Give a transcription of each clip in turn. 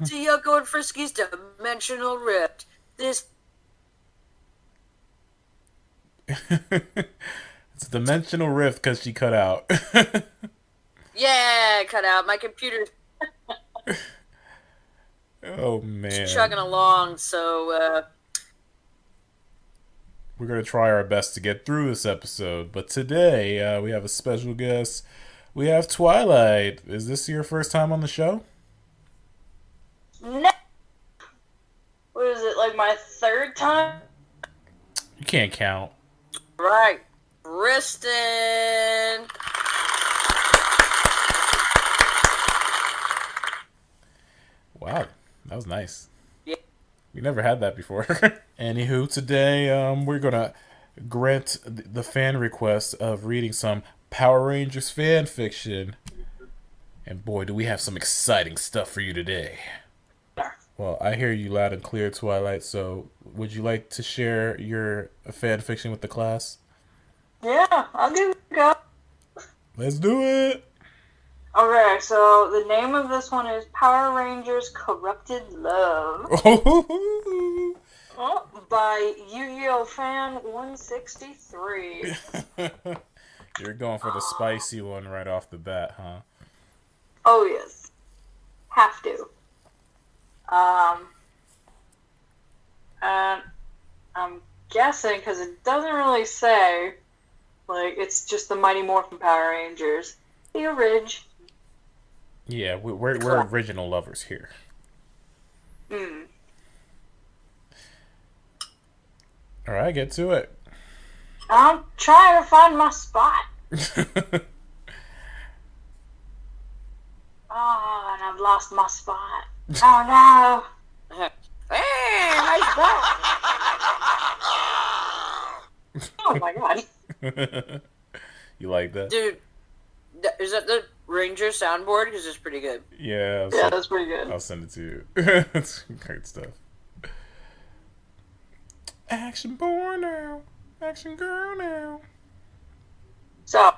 To Yoko and Frisky's Dimensional Rift. This. It's a dimensional rift because she cut out. Yeah, cut out. My computer's Oh chugging man. along, so, We're going to try our best to get through this episode. But today, we have a special guest. We have Twilight. Is this your first time on the show? No. What is it, like my third time? You can't count. right. Kristen. Wow, that was nice. Yeah. We never had that before. Anywho, today we're gonna grant the fan request of reading some Power Rangers fan fiction, and boy, do we have some exciting stuff for you today. Well, I hear you loud and clear, Twilight. So, would you like to share your fan fiction with the class? Yeah, I'll give it a go. Let's do it. Okay, so the name of this one is Power Rangers Corrupted Love. Oh, by Yu-Gi-Oh! Fan 163. You're going for the spicy one right off the bat, huh? Oh, yes. Have to. And I'm guessing, because it doesn't really say, like, it's just the Mighty Morphin Power Rangers. The Orig. Yeah, we're original lovers here. Hmm. All right, get to it. I'm trying to find my spot. Oh, and I've lost my spot. Oh, no. Hey, nice ball. Oh, my God. You like that? Dude, is that the Ranger soundboard? Because it's pretty good. Yeah, Yeah, that's pretty good. I'll send it to you. It's great stuff. Action boy now. Action girl now. So.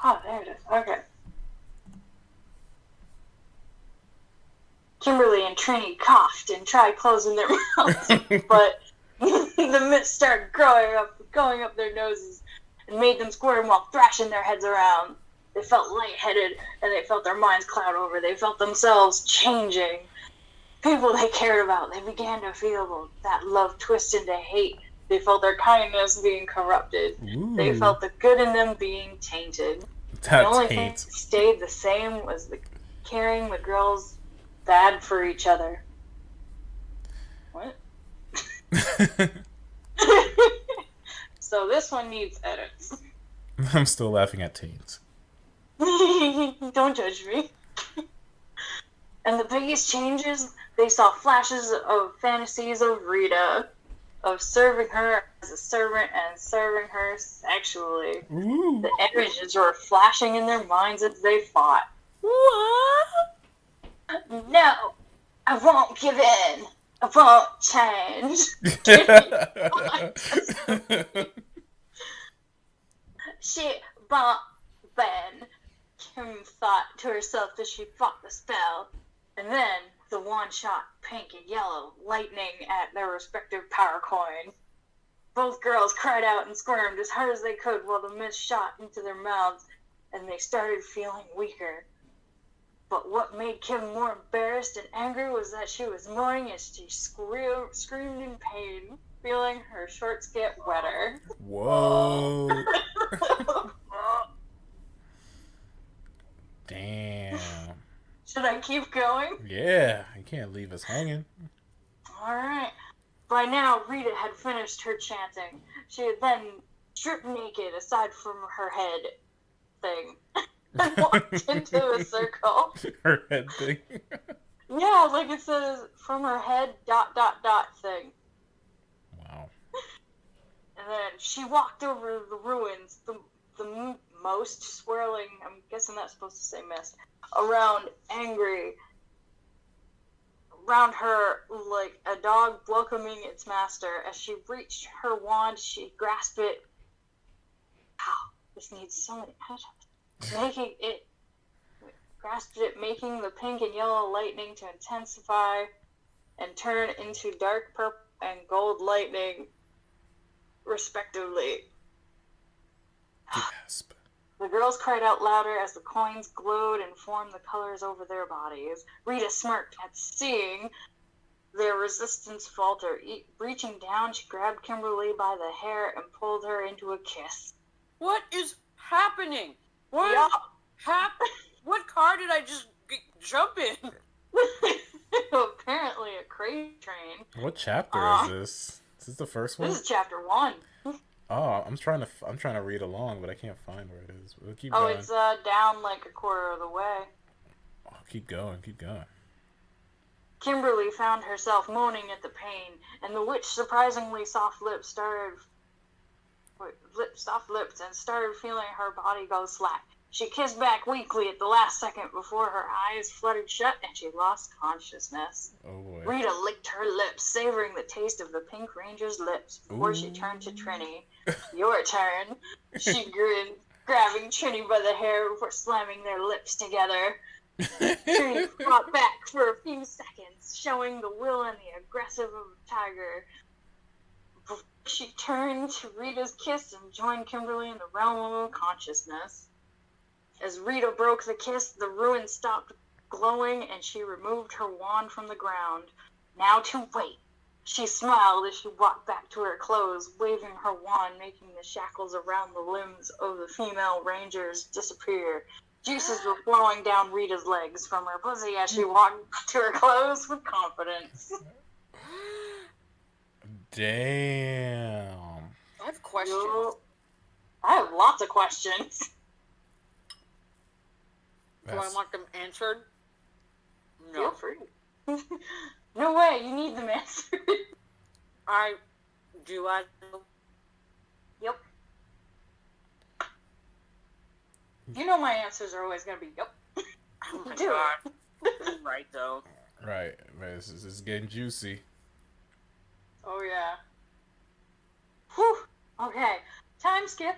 Oh, there it is. Okay. Kimberly and Trini coughed and tried closing their mouths, but the mist started going up their noses, and made them squirm while thrashing their heads around. They felt lightheaded, and they felt their minds cloud over. They felt themselves changing. People they cared about, they began to feel that love twist into hate. They felt their kindness being corrupted. Ooh. They felt the good in them being tainted. That The only thing taint. that stayed the same was the caring the girls bad for each other. What? So this one needs edits. I'm still laughing at taints. Don't judge me. And the biggest changes, they saw flashes of fantasies of Rita, of serving her as a servant and serving her sexually. Ooh. The images were flashing in their minds as they fought. What? No, I won't give in. I won't change. She won't bend. Kim thought to herself as she fought the spell. And then the wand shot pink and yellow, lightning at their respective power coin. Both girls cried out and squirmed as hard as they could while the mist shot into their mouths, and they started feeling weaker. But what made Kim more embarrassed and angry was that she was moaning as she screamed in pain, feeling her shorts get wetter. Whoa. Damn. Should I keep going? Yeah, you can't leave us hanging. Alright. By now, Rita had finished her chanting. She had then stripped naked aside from her head thing and walked into a circle. Her head thing. Yeah, like it says, from her head, ... thing. Wow. And then she walked over the ruins, the most swirling, I'm guessing that's supposed to say mist, around angry, around her like a dog welcoming its master. As she reached her wand, she grasped it. Wow, this needs so many edges. Making it grasped it, making the pink and yellow lightning to intensify and turn into dark purple and gold lightning, respectively. Gasp. The girls cried out louder as the coins glowed and formed the colors over their bodies. Rita smirked at seeing their resistance falter. Reaching down, she grabbed Kimberly by the hair and pulled her into a kiss. What is happening? What Yup. What car did I just jump in? Apparently a crazy train. What chapter is this? Is this the first one? This is chapter 1. Oh, I'm trying to read along, but I can't find where it is. We'll keep Oh, going. it's down like a quarter of the way. Oh, keep going. Kimberly found herself moaning at the pain, and the witch surprisingly soft lips and started feeling her body go slack. She kissed back weakly at the last second before her eyes fluttered shut and she lost consciousness. Oh boy. Rita licked her lips, savoring the taste of the Pink Ranger's lips before she turned to Trini. Your turn. She grinned, grabbing Trini by the hair before slamming their lips together. Trini fought back for a few seconds, showing the will and the aggressive of a tiger. Before she turned to Rita's kiss and joined Kimberly in the realm of consciousness. As Rita broke the kiss, the ruin stopped glowing and she removed her wand from the ground. Now to wait. She smiled as she walked back to her clothes, waving her wand, making the shackles around the limbs of the female rangers disappear. Juices were flowing down Rita's legs from her pussy as she walked to her clothes with confidence. Damn. I have questions. I have lots of questions. Do I want them answered? Feel No. free. No way, you need them answered. Do I? Yep. You know my answers are always gonna be yep. Oh my Do god. You're right though. Right. This is getting juicy. Oh yeah. Whew. Okay. Time skip.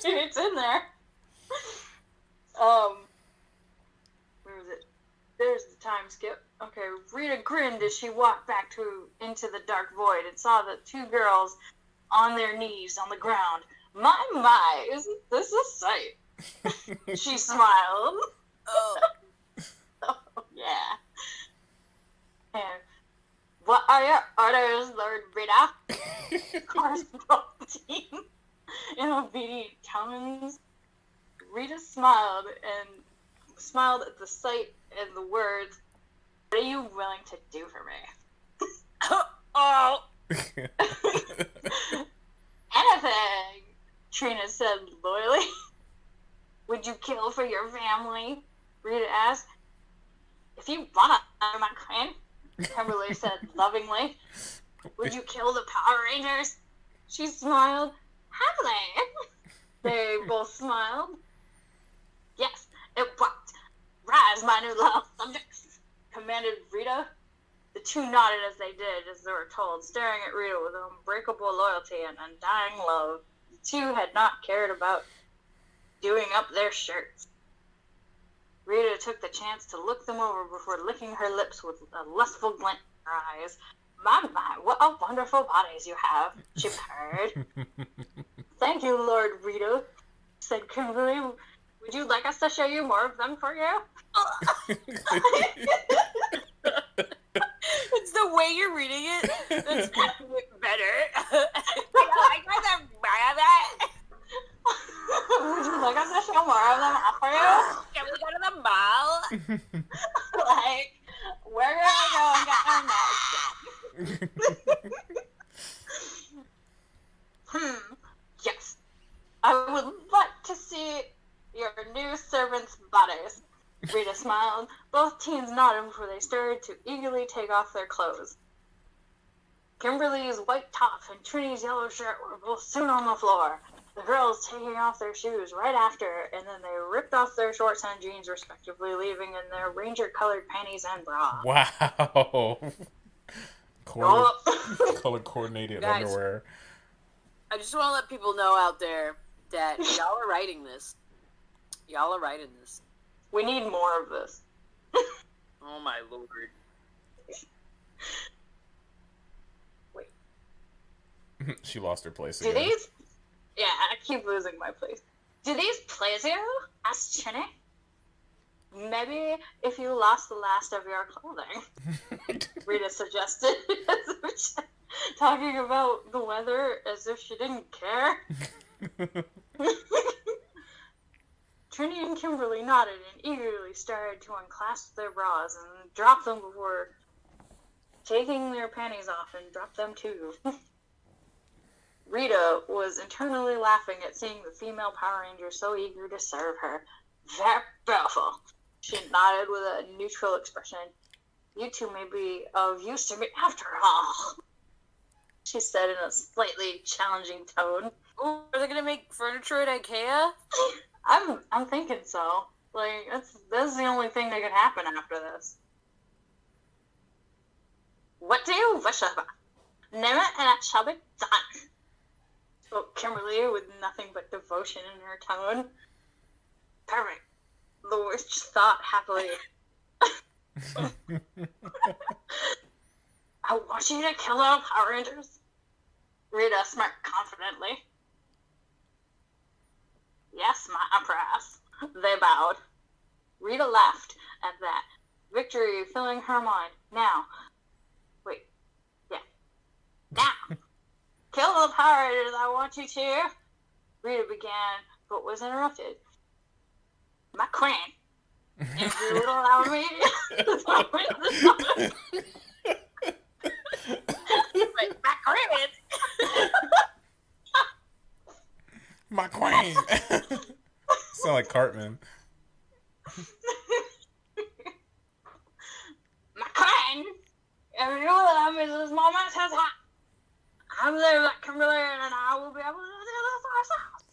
It's in there. Where was it? There's the time skip. Okay, Rita grinned as she walked back into the dark void and saw the two girls on their knees on the ground. My, isn't this a sight? She smiled. Oh. Oh, yeah. And what are your orders, Lord Rita? Corresponding in obedient tones. Rita smiled at the sight and the words. What are you willing to do for me? Oh. Anything, Trina said loyally. Would you kill for your family? Rita asked. If you want to, my queen, Kimberly said lovingly. Would you kill the Power Rangers? She smiled. Happily. They both smiled. Yes, it worked. Rise, my new loyal subjects, commanded Rita. The two nodded as they did, as they were told, staring at Rita with unbreakable loyalty and undying love. The two had not cared about doing up their shirts. Rita took the chance to look them over before licking her lips with a lustful glint in her eyes. My, what a wonderful bodies you have, she purred. Thank you, Lord Rita, said Kimberly. Would you like us to show you more of them for you? It's the way you're reading it that's making it better. I rather buy that. Would you like us to show more of them for you? Can we go to the mall? Like, we're gonna go and get our nails done. Yes. I would like to see your new servants' bodies. Rita smiled. Both teens nodded before they started to eagerly take off their clothes. Kimberly's white top and Trini's yellow shirt were both soon on the floor. The girls taking off their shoes right after, and then they ripped off their shorts and jeans respectively, leaving in their ranger-colored panties and bra. Wow. Color coordinated Guys. underwear. I just want to let people know out there that y'all are writing this. Y'all are writing this. We need more of this. Oh my lord. Wait. She lost her place Do again. these... Yeah, I keep losing my place. Do these please you? Asked Chinny. Maybe if you lost the last of your clothing, Rita suggested, talking about the weather as if she didn't care. Trini and Kimberly nodded and eagerly started to unclasp their bras and drop them before taking their panties off and drop them too. Rita was internally laughing at seeing the female Power Ranger so eager to serve her. Very beautiful. She nodded with a neutral expression. You two may be of use to me after all, she said in a slightly challenging tone. Ooh, are they gonna make furniture at IKEA? I'm thinking so. Like, that's the only thing that could happen after this. What do you wish of? Name it and it shall be done, spoke Kimberly with nothing but devotion in her tone. Perfect. The witch thought happily. I want you to kill all Power Rangers. Rita smirked confidently. Yes, my empress. They bowed. Rita laughed at that, victory filling her mind. Now. Wait. Yeah. Now. Kill the Power Rangers, I want you to. Rita began, but was interrupted. My queen. If you would allow me. Wait, my queen. My queen. Sound like Cartman. My queen. If you will allow me, this moment has happened. I believe that Kimberly and I will be able to do this ourselves.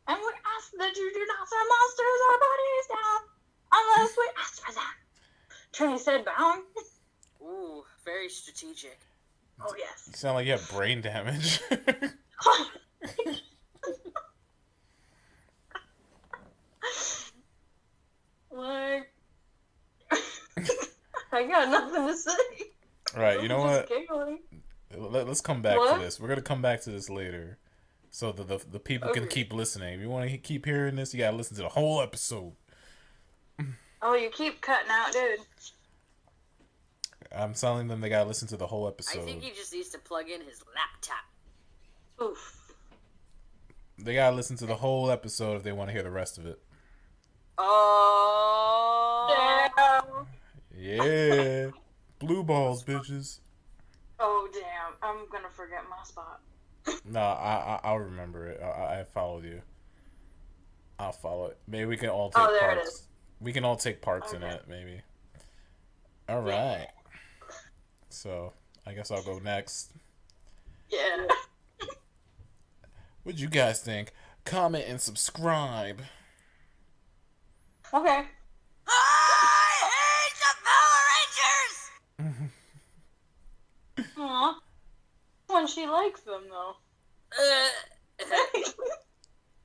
And we ask that you do not send monsters or bodies down unless we ask for them. Trini said, bowing. Ooh, very strategic. Oh, yes. You sound like you have brain damage. Like, I got nothing to say. Right, you know what? Giggling. Let's come back What? to this. We're gonna come back to this later, so the people can Okay. keep listening. If you want to keep hearing this, you gotta listen to the whole episode. Oh, you keep cutting out, dude. I'm telling them they gotta listen to the whole I episode. think he just needs to plug in his laptop. Oof. They gotta listen to the whole episode if they want to hear the rest of it. Oh. Damn. Yeah, blue balls, bitches. Oh, damn. I'm gonna forget my spot. No, I'll remember it. I followed you. I'll follow it. Maybe we can all take Oh, there it parts. is. We can all take parts in Okay. it, maybe. All Yeah. right. So I guess I'll go next. Yeah. What'd you guys think? Comment and subscribe. Okay. I hate the Power Rangers! Aw. When she likes them, though.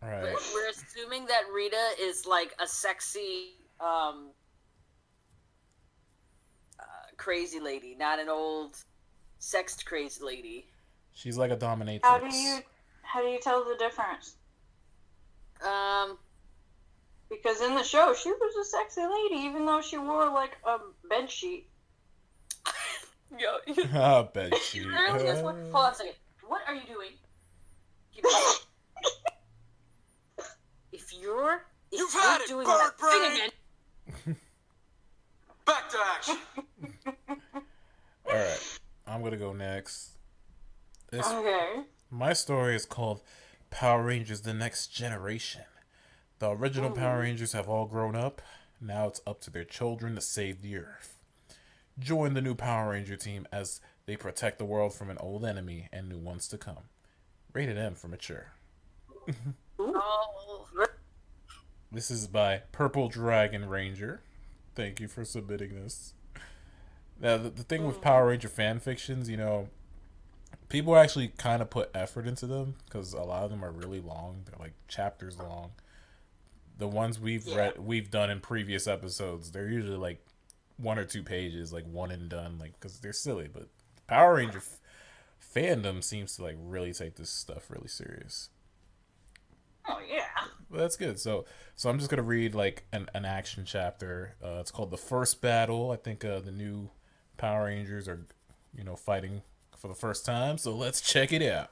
All right. We're assuming that Rita is like a sexy, crazy lady, not an old, sexed crazy lady. She's like a dominatrix. How do you tell the difference? Because in the show, she was a sexy lady, even though she wore, like, a bed sheet. Yo, Ah, bed sheet. literally just hold on a second. What are you doing? Keep quiet. If you're You've had it, doing bird that thing brain! again, Back to action. All right. I'm gonna go next. This Okay. My story is called Power Rangers: The Next Generation. The original Power Rangers have all grown up. Now it's up to their children to save the Earth. Join the new Power Ranger team as they protect the world from an old enemy and new ones to come. Rated M for mature. oh, This is by Purple Dragon Ranger. Thank you for submitting this. Now, the thing with Power Ranger fan fictions, you know, People actually kind of put effort into them because a lot of them are really long. They're like chapters long. The ones we've done in previous episodes, they're usually like 1 or 2 pages, like one and done, like because they're silly. But Power Ranger fandom seems to like really take this stuff really serious. Oh yeah. Well, that's good. So I'm just gonna read like an action chapter. It's called The First Battle. I think the new Power Rangers are, fighting for the first time. So let's check it out.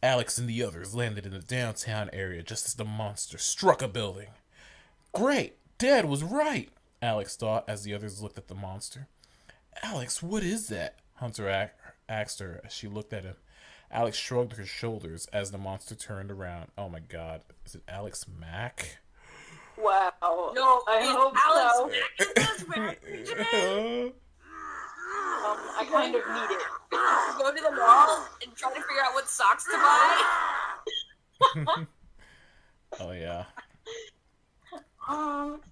Alex and the others landed in the downtown area just as the monster struck a building. Great, Dad was right, Alex thought as the others looked at the monster. Alex, what is that? Hunter asked her as she looked at him. Alex shrugged her shoulders as the monster turned around. Oh my god, is it Alex Mack? Wow. No, I hope Alex so. Mack in this version. I kind of need it. Go to the mall and try to figure out what socks to buy. Oh yeah.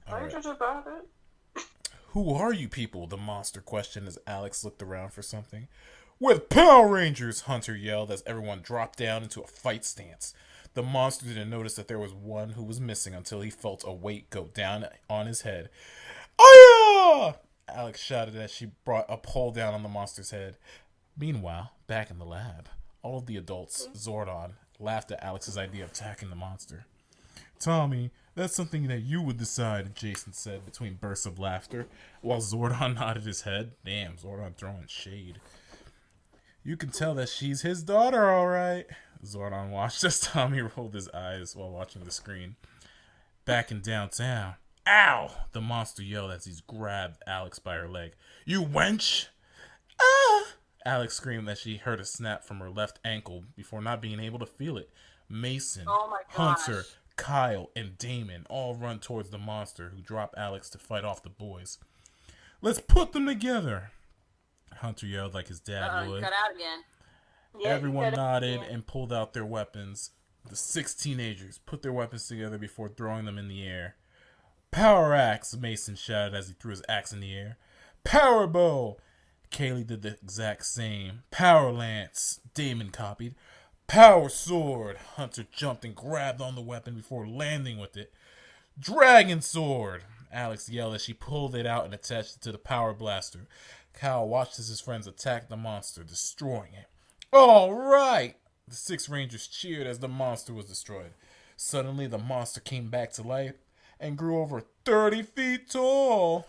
Excited about it. Who are you people? The monster questioned as Alex looked around for something. We're the Power Rangers, Hunter yelled as everyone dropped down into a fight stance. The monster didn't notice that there was one who was missing until he felt a weight go down on his head. Aya! Alex shouted as she brought a pole down on the monster's head. Meanwhile, back in the lab, all of the adults, Zordon, laughed at Alex's idea of attacking the monster. Tommy, that's something that you would decide, Jason said between bursts of laughter, while Zordon nodded his head. Damn, Zordon throwing shade. You can tell that she's his daughter, all right. Zordon watched as Tommy rolled his eyes while watching the screen. Back in downtown. Ow! The monster yelled as he grabbed Alex by her leg. You wench! Ah! Alex screamed as she heard a snap from her left ankle before not being able to feel it. Mason, Oh my gosh. Hunter, Kyle, and Damon all run towards the monster, who dropped Alex to fight off the boys. Let's put them together! Hunter yelled like his dad would. Cut out again. Yeah, Everyone nodded and pulled out their weapons. The 6 teenagers put their weapons together before throwing them in the air. Power axe, Mason shouted as he threw his axe in the air. Power bow! Kaylee did the exact same. Power lance, Damon copied. Power sword! Hunter jumped and grabbed on the weapon before landing with it. Dragon sword! Alex yelled as she pulled it out and attached it to the power blaster. Kyle watched as his friends attacked the monster, destroying it. All right! The 6 Rangers cheered as the monster was destroyed. Suddenly, the monster came back to life and grew over 30 feet tall.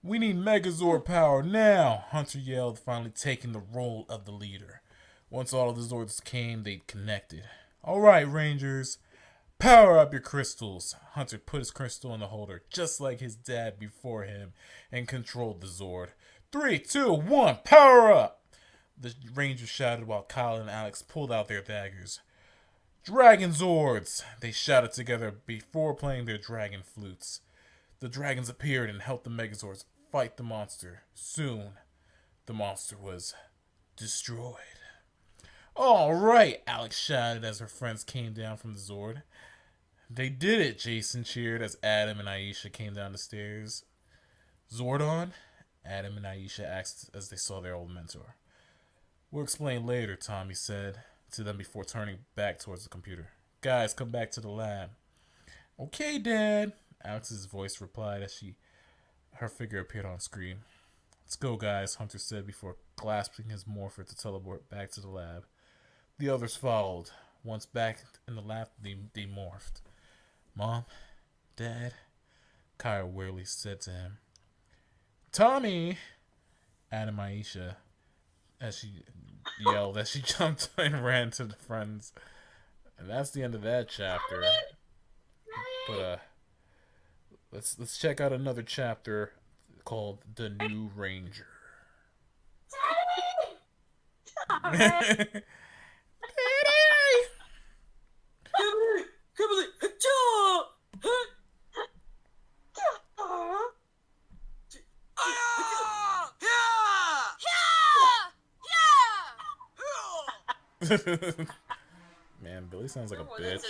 We need Megazord power now, Hunter yelled, finally taking the role of the leader. Once all of the Zords came, they connected. All right, Rangers, power up your crystals. Hunter put his crystal in the holder, just like his dad before him, and controlled the Zord. 3, 2, 1, power up! The Rangers shouted while Kyle and Alex pulled out their daggers. Dragon Zords! They shouted together before playing their dragon flutes. The dragons appeared and helped the Megazords fight the monster. Soon, the monster was destroyed. All right, Alex shouted as her friends came down from the Zord. They did it, Jason cheered as Adam and Aisha came down the stairs. Zordon? Adam and Aisha asked as they saw their old mentor. We'll explain later, Tommy said to them before turning back towards the computer. Guys, come back to the lab. Okay, Dad, Alex's voice replied as her figure appeared on screen. Let's go, guys, Hunter said before clasping his morpher to teleport back to the lab. The others followed. Once back in the lab, they morphed. Mom, Dad, Kyle wearily said to him. Tommy, Adam Aisha, as she yelled as she jumped and ran to the friends. And that's the end of that chapter. But let's check out another chapter called The New Ranger. Man, Billy sounds like a bitch.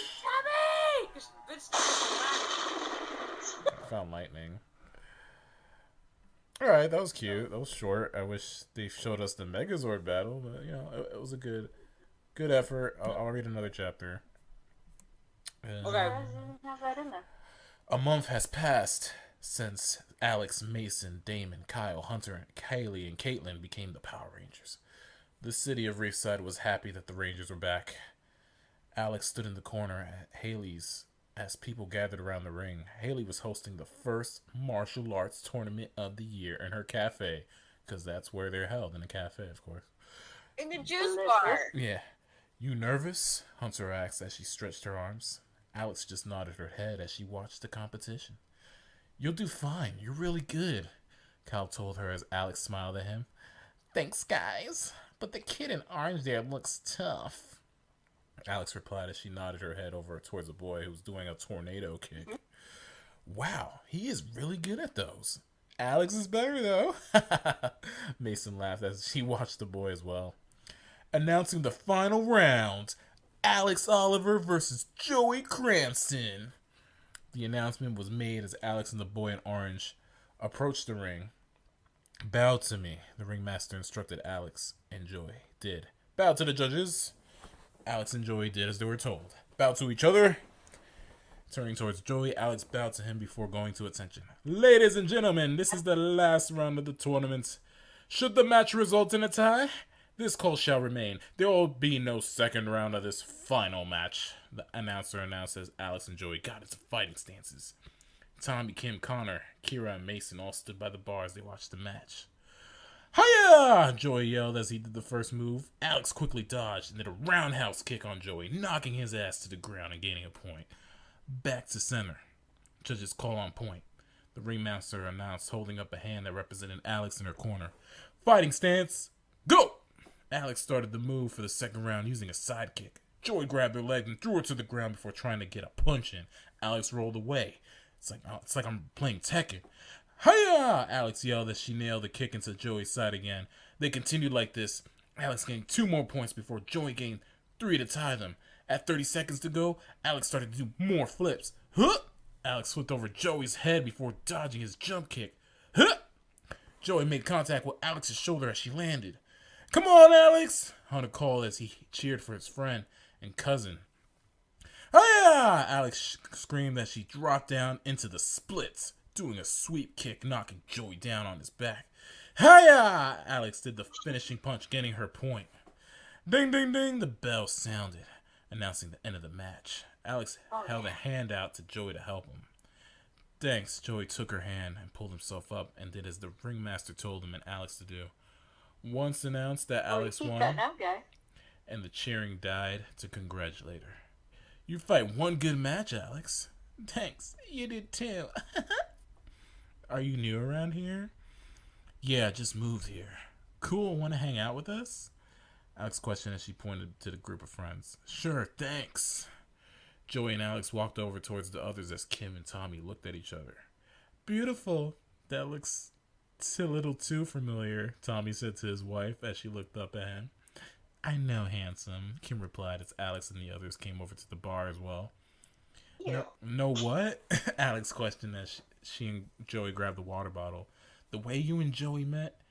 I found lightning. All right, that was cute. That was short. I wish they showed us the Megazord battle, but it was a good effort. I'll read another chapter. Okay. Why doesn't have that in there? A month has passed since Alex, Mason, Damon, Kyle, Hunter, Kaylee, and Caitlin became the Power Rangers. The city of Reefside was happy that the Rangers were back. Alex stood in the corner at Haley's as people gathered around the ring. Haley was hosting the first martial arts tournament of the year in her cafe, because that's where they're held, in a cafe, of course. In the juice bar. Yeah. You nervous? Hunter asked as she stretched her arms. Alex just nodded her head as she watched the competition. You'll do fine. You're really good, Kyle told her as Alex smiled at him. Thanks, guys. But the kid in orange there looks tough, Alex replied as she nodded her head over towards a boy who was doing a tornado kick. Wow, he is really good at those. Alex is better, though. Mason laughed as she watched the boy as well. Announcing the final round, Alex Oliver versus Joey Cranston. The announcement was made as Alex and the boy in orange approached the ring. Bow to me, the ringmaster instructed Alex, and Joey did. Bow to the judges. Alex and Joey did as they were told. Bow to each other. Turning towards Joey, Alex bowed to him before going to attention. Ladies and gentlemen, this is the last round of the tournament. Should the match result in a tie, this call shall remain. There will be no second round of this final match, the announcer announced as Alex and Joey got into fighting stances. Tommy, Kim, Connor, Kira, and Mason all stood by the bar as they watched the match. Hiya! Joey yelled as he did the first move. Alex quickly dodged and did a roundhouse kick on Joey, knocking his ass to the ground and gaining a point. Back to center. Judges call on point. The ringmaster announced, holding up a hand that represented Alex in her corner. Fighting stance, go! Alex started the move for the second round using a side kick. Joey grabbed her leg and threw her to the ground before trying to get a punch in. Alex rolled away. It's like I'm playing Tekken. Hiya! Alex yelled as she nailed the kick into Joey's side again. They continued like this. Alex gained 2 more points before Joey gained 3 to tie them. At 30 seconds to go, Alex started to do more flips. Huh! Alex flipped over Joey's head before dodging his jump kick. Huh! Joey made contact with Alex's shoulder as she landed. Come on, Alex! Hunter called as he cheered for his friend and cousin. Hiya! Alex screamed as she dropped down into the splits, doing a sweep kick, knocking Joey down on his back. Hiya! Alex did the finishing punch, getting her point. Ding, ding, ding, the bell sounded, announcing the end of the match. Alex held a hand out to Joey to help him. Thanks, Joey took her hand and pulled himself up and did as the ringmaster told him and Alex to do. Once announced that Alex won, and the cheering died to congratulate her. You fight one good match, Alex. Thanks, you did too. Are you new around here? Yeah, just moved here. Cool, want to hang out with us? Alex questioned as she pointed to the group of friends. Sure, thanks. Joey and Alex walked over towards the others as Kim and Tommy looked at each other. Beautiful. That looks a little too familiar, Tommy said to his wife as she looked up at him. I know, handsome, Kim replied as Alex and the others came over to the bar as well. Yeah. No what? Alex questioned as she and Joey grabbed the water bottle. The way you and Joey met,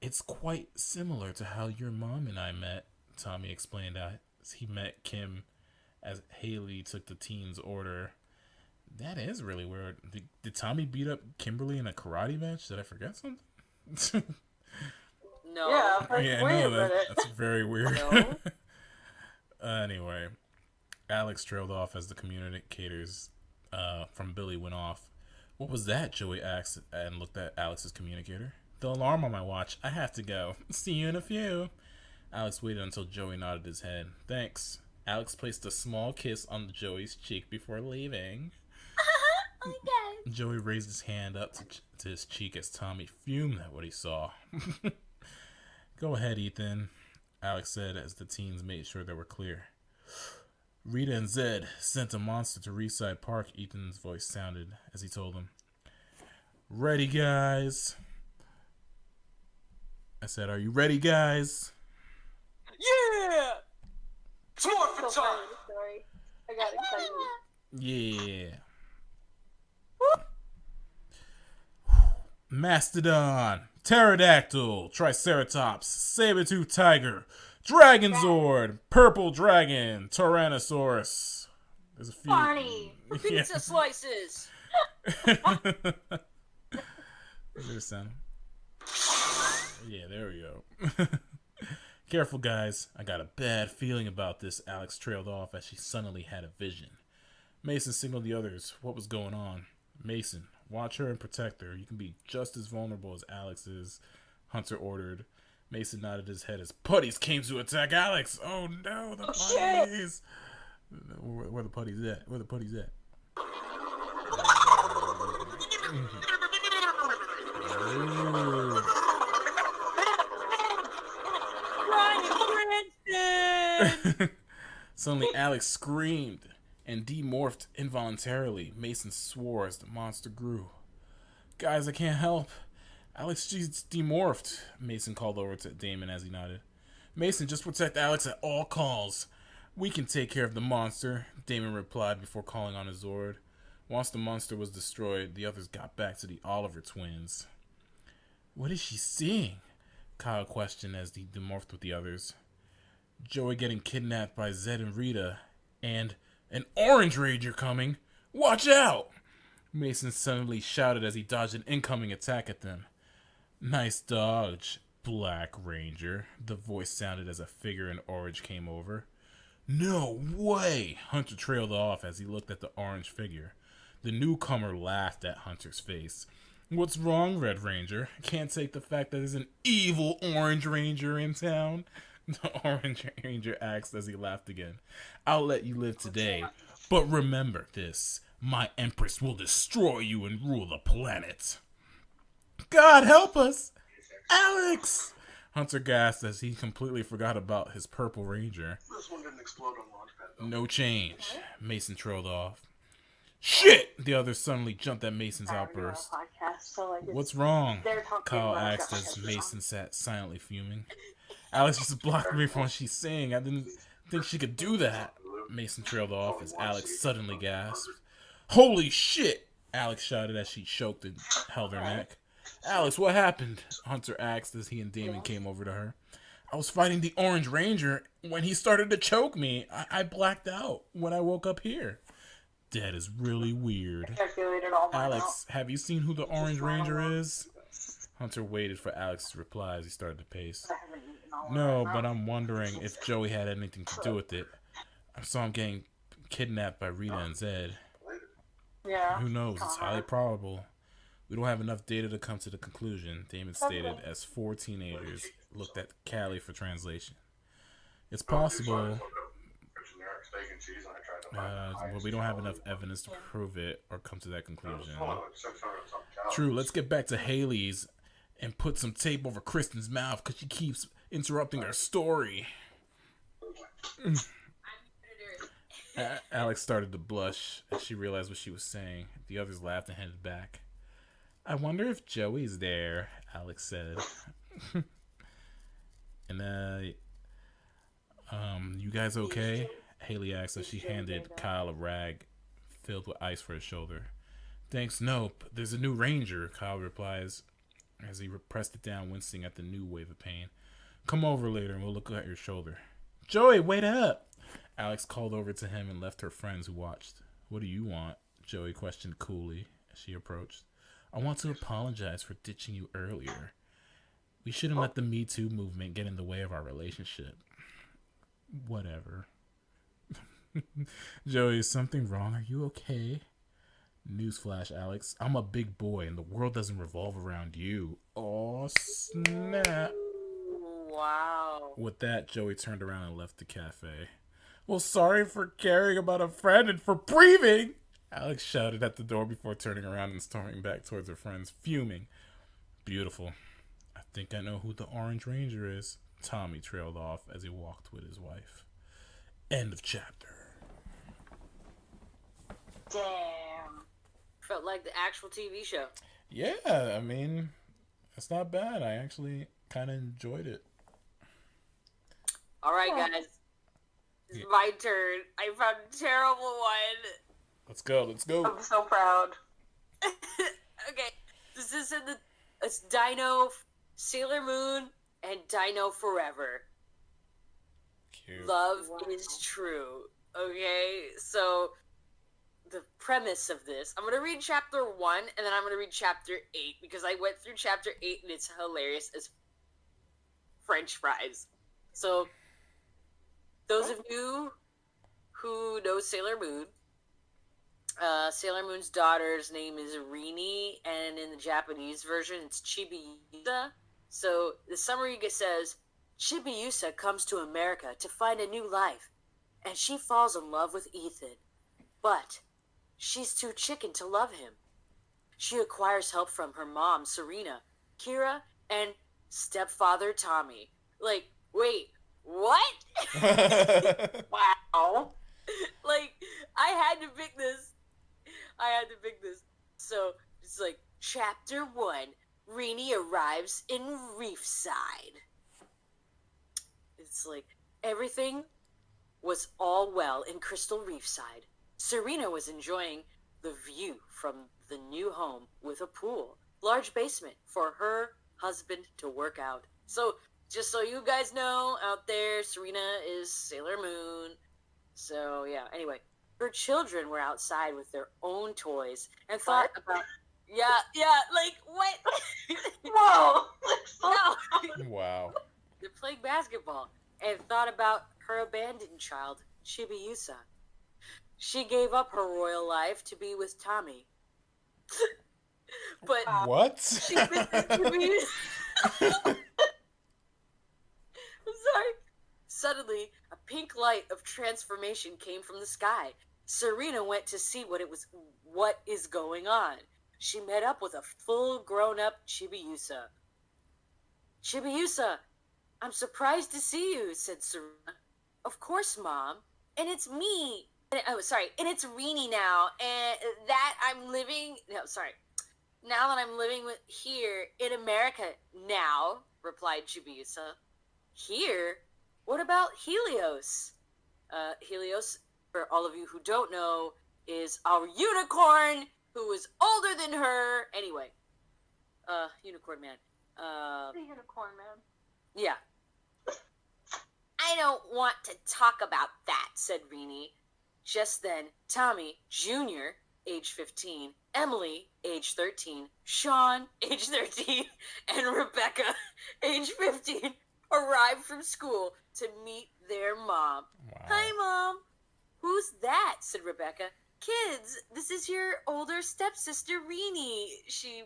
it's quite similar to how your mom and I met, Tommy explained as he met Kim as Haley took the team's order. That is really weird. Did Tommy beat up Kimberly in a karate match? Did I forget something? No. Yeah, I know that. That's very weird. No. Anyway, Alex trailed off as the communicators from Billy went off. What was that? Joey asked and looked at Alex's communicator. The alarm on my watch. I have to go. See you in a few. Alex waited until Joey nodded his head. Thanks. Alex placed a small kiss on Joey's cheek before leaving. Okay. Joey raised his hand up to his cheek as Tommy fumed at what he saw. Go ahead, Ethan, Alex said as the teens made sure they were clear. Rita and Zed sent a monster to Reefside Park, Ethan's voice sounded as he told them. Ready, guys? I said, are you ready, guys? Yeah! It's more for time. Sorry. I got excited. Yeah. Mastodon, Pterodactyl, Triceratops, Saber-tooth Tiger, Dragonzord, Purple Dragon, Tyrannosaurus. There's a few. Barney. Pizza slices. There's a sound. Yeah, there we go. Careful, guys. I got a bad feeling about this. Alex trailed off as she suddenly had a vision. Mason signaled the others what was going on. Mason, watch her and protect her. You can be just as vulnerable as Alex is, Hunter ordered. Mason nodded his head as putties came to attack Alex. Oh no, the putties! Where the putties at? Where the putties at? Suddenly, Alex screamed and demorphed involuntarily. Mason swore as the monster grew. Guys, I can't help. Alex, she's demorphed. Mason called over to Damon as he nodded. Mason, just protect Alex at all calls. We can take care of the monster, Damon replied before calling on his Zord. Once the monster was destroyed, the others got back to the Oliver twins. What is she seeing? Kyle questioned as he demorphed with the others. Joey getting kidnapped by Zed and Rita, and an Orange Ranger coming. Watch out! Mason suddenly shouted as he dodged an incoming attack at them. Nice dodge, Black Ranger. The voice sounded as a figure in orange came over. No way! Hunter trailed off as he looked at the orange figure. The newcomer laughed at Hunter's face. What's wrong, Red Ranger? Can't take the fact that there's an evil Orange Ranger in town? The Orange Ranger asked as he laughed again. I'll let you live today, but remember this. My Empress will destroy you and rule the planet. God help us! Alex! Hunter gasped as he completely forgot about his Purple Ranger. This one didn't explode on launchpad, though. No change. Mason trailed off. Shit! The others suddenly jumped at Mason's outburst. What's wrong? Kyle asked as Mason sat silently fuming. Alex just blocked me from what she's saying. I didn't think she could do that. Mason trailed off as Alex suddenly gasped. Holy shit! Alex shouted as she choked and held her neck. Alex, what happened? Hunter asked as he and Damon came over to her. I was fighting the Orange Ranger when he started to choke me. I blacked out when I woke up here. That is really weird. Alex, have you seen who the Orange Ranger is? Hunter waited for Alex's reply as he started to pace. No, but I'm wondering if Joey had anything to do with it. I saw him getting kidnapped by Rita and Zed. Yeah. Who knows? It's highly probable. We don't have enough data to come to the conclusion, Damon stated as 4 teenagers looked at Callie for translation. It's possible, but we don't have enough evidence to prove it or come to that conclusion. True, let's get back to Haley's and put some tape over Kristen's mouth because she keeps interrupting our story. Alex started to blush as she realized what she was saying. The others laughed and headed back. I wonder if Joey's there, Alex said. And, you guys okay? Haley asked as she handed Kyle a rag filled with ice for his shoulder. Thanks, nope. There's a new ranger, Kyle replies as he pressed it down, wincing at the new wave of pain. Come over later and we'll look at your shoulder. Joey, wait up! Alex called over to him and left her friends who watched. What do you want? Joey questioned coolly as she approached. I want to apologize for ditching you earlier. We shouldn't let the Me Too movement get in the way of our relationship. Whatever. Joey, is something wrong? Are you okay? Newsflash, Alex. I'm a big boy and the world doesn't revolve around you. Aw, snap. Wow. With that, Joey turned around and left the cafe. Well, sorry for caring about a friend and for breathing! Alex shouted at the door before turning around and storming back towards her friends, fuming. Beautiful. I think I know who the Orange Ranger is. Tommy trailed off as he walked with his wife. End of chapter. Damn. Felt like the actual TV show. Yeah, I mean, that's not bad. I actually kind of enjoyed it. All right, guys. It's my turn. I found a terrible one. Let's go. I'm so proud. Okay, this is in the It's Dino, Sailor Moon, and Dino Forever. Cute. Love is true. Okay, so the premise of this, I'm gonna read chapter 1 and then I'm gonna read chapter 8 because I went through chapter 8 and it's hilarious as French fries. So, those of you who know Sailor Moon, Sailor Moon's daughter's name is Rini, and in the Japanese version, it's Chibiusa. So the summary says, Chibiusa comes to America to find a new life, and she falls in love with Ethan. But she's too chicken to love him. She acquires help from her mom, Serena, Kira, and stepfather, Tommy. Like, wait, what? Wow. Like, I had to pick this. So, it's like, Chapter 1, Rini arrives in Reefside. It's like, everything was all well in Crystal Reefside. Serena was enjoying the view from the new home with a pool, large basement for her husband to work out. So, just so you guys know out there, Serena is Sailor Moon. So, yeah, anyway. Her children were outside with their own toys and thought about... Yeah, like, what? Whoa! No. Wow. They're playing basketball and thought about her abandoned child, Chibiusa. She gave up her royal life to be with Tommy. But What? she misses Chibiusa. I'm sorry. Suddenly, a pink light of transformation came from the sky. Serena went to see what is going on. She met up with a full grown-up Chibiusa. Chibiusa, I'm surprised to see you, said Serena. Of course, Mom. And it's me. And it's Rini now. And now that I'm living here in America now, replied Chibiusa. Here? What about Helios? Helios, for all of you who don't know, is our unicorn who is older than her. Anyway, unicorn man. The unicorn man. Yeah. I don't want to talk about that, said Rini. Just then, Tommy, Jr., age 15, Emily, age 13, Sean, age 13, and Rebecca, age 15, arrived from school to meet their mom. Wow. Hi, Mom. Who's that? Said Rebecca. Kids, this is your older stepsister, Rini, she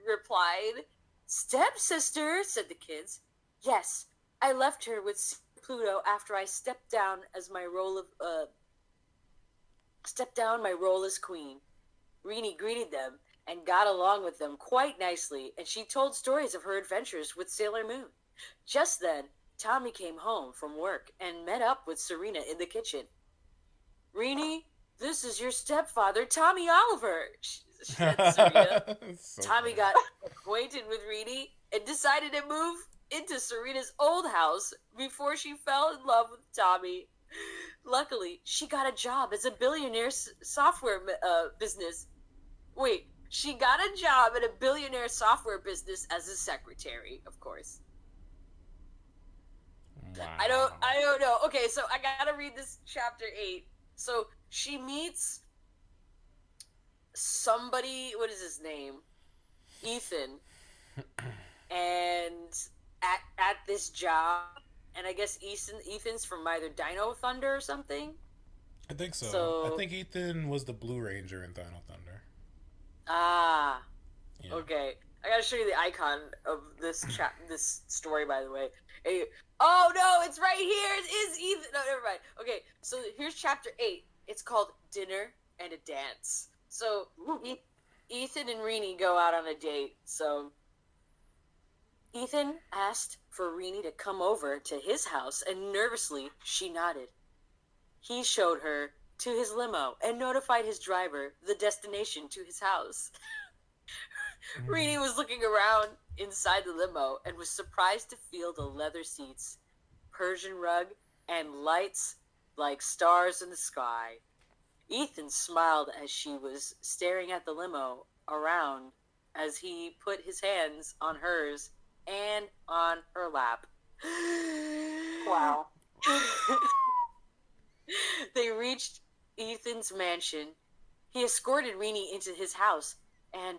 replied. Stepsister, said the kids. Yes, I left her with Pluto after I stepped down my role as queen. Rini greeted them and got along with them quite nicely, and she told stories of her adventures with Sailor Moon. Just then, Tommy came home from work and met up with Serena in the kitchen. Rini, this is your stepfather, Tommy Oliver, said Serena. So Tommy funny. got acquainted with Rini and decided to move into Serena's old house before she fell in love with Tommy. Luckily, she got a job as a billionaire software business. Wait, she got a job at a billionaire software business as a secretary, of course. Wow. I don't know. Okay, so I gotta read this chapter 8. So she meets somebody, what is his name? Ethan. And at this job, and I guess Ethan's from either Dino Thunder or something. I think so. So- I think Ethan was the Blue Ranger in Dino Thunder. Ah, Yeah. okay. I gotta show you the icon of this this story, by the way. Oh no, it's right here. It is Ethan. No, never mind. Okay, so here's chapter 8. It's called Dinner and a Dance. So Ethan and Rini go out on a date. So Ethan asked for Rini to come over to his house, and nervously she nodded. He showed her to his limo and notified his driver the destination to his house. Rini was looking around inside the limo and was surprised to feel the leather seats, Persian rug, and lights like stars in the sky. Ethan smiled as she was staring at the limo around as he put his hands on hers and on her lap. Wow. They reached Ethan's mansion. He escorted Rini into his house, and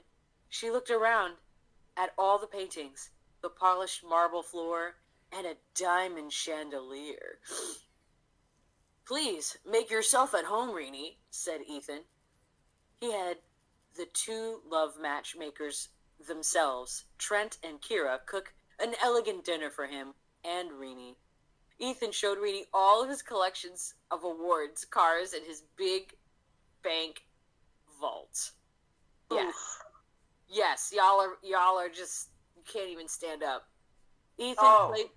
she looked around at all the paintings, the polished marble floor, and a diamond chandelier. "Please, make yourself at home, Rini," said Ethan. He had the two love matchmakers themselves, Trent and Kira, cook an elegant dinner for him and Rini. Ethan showed Rini all of his collections of awards, cars, and his big bank vault. Yes. Oof. Yes, y'all are just, you can't even stand up. Ethan played,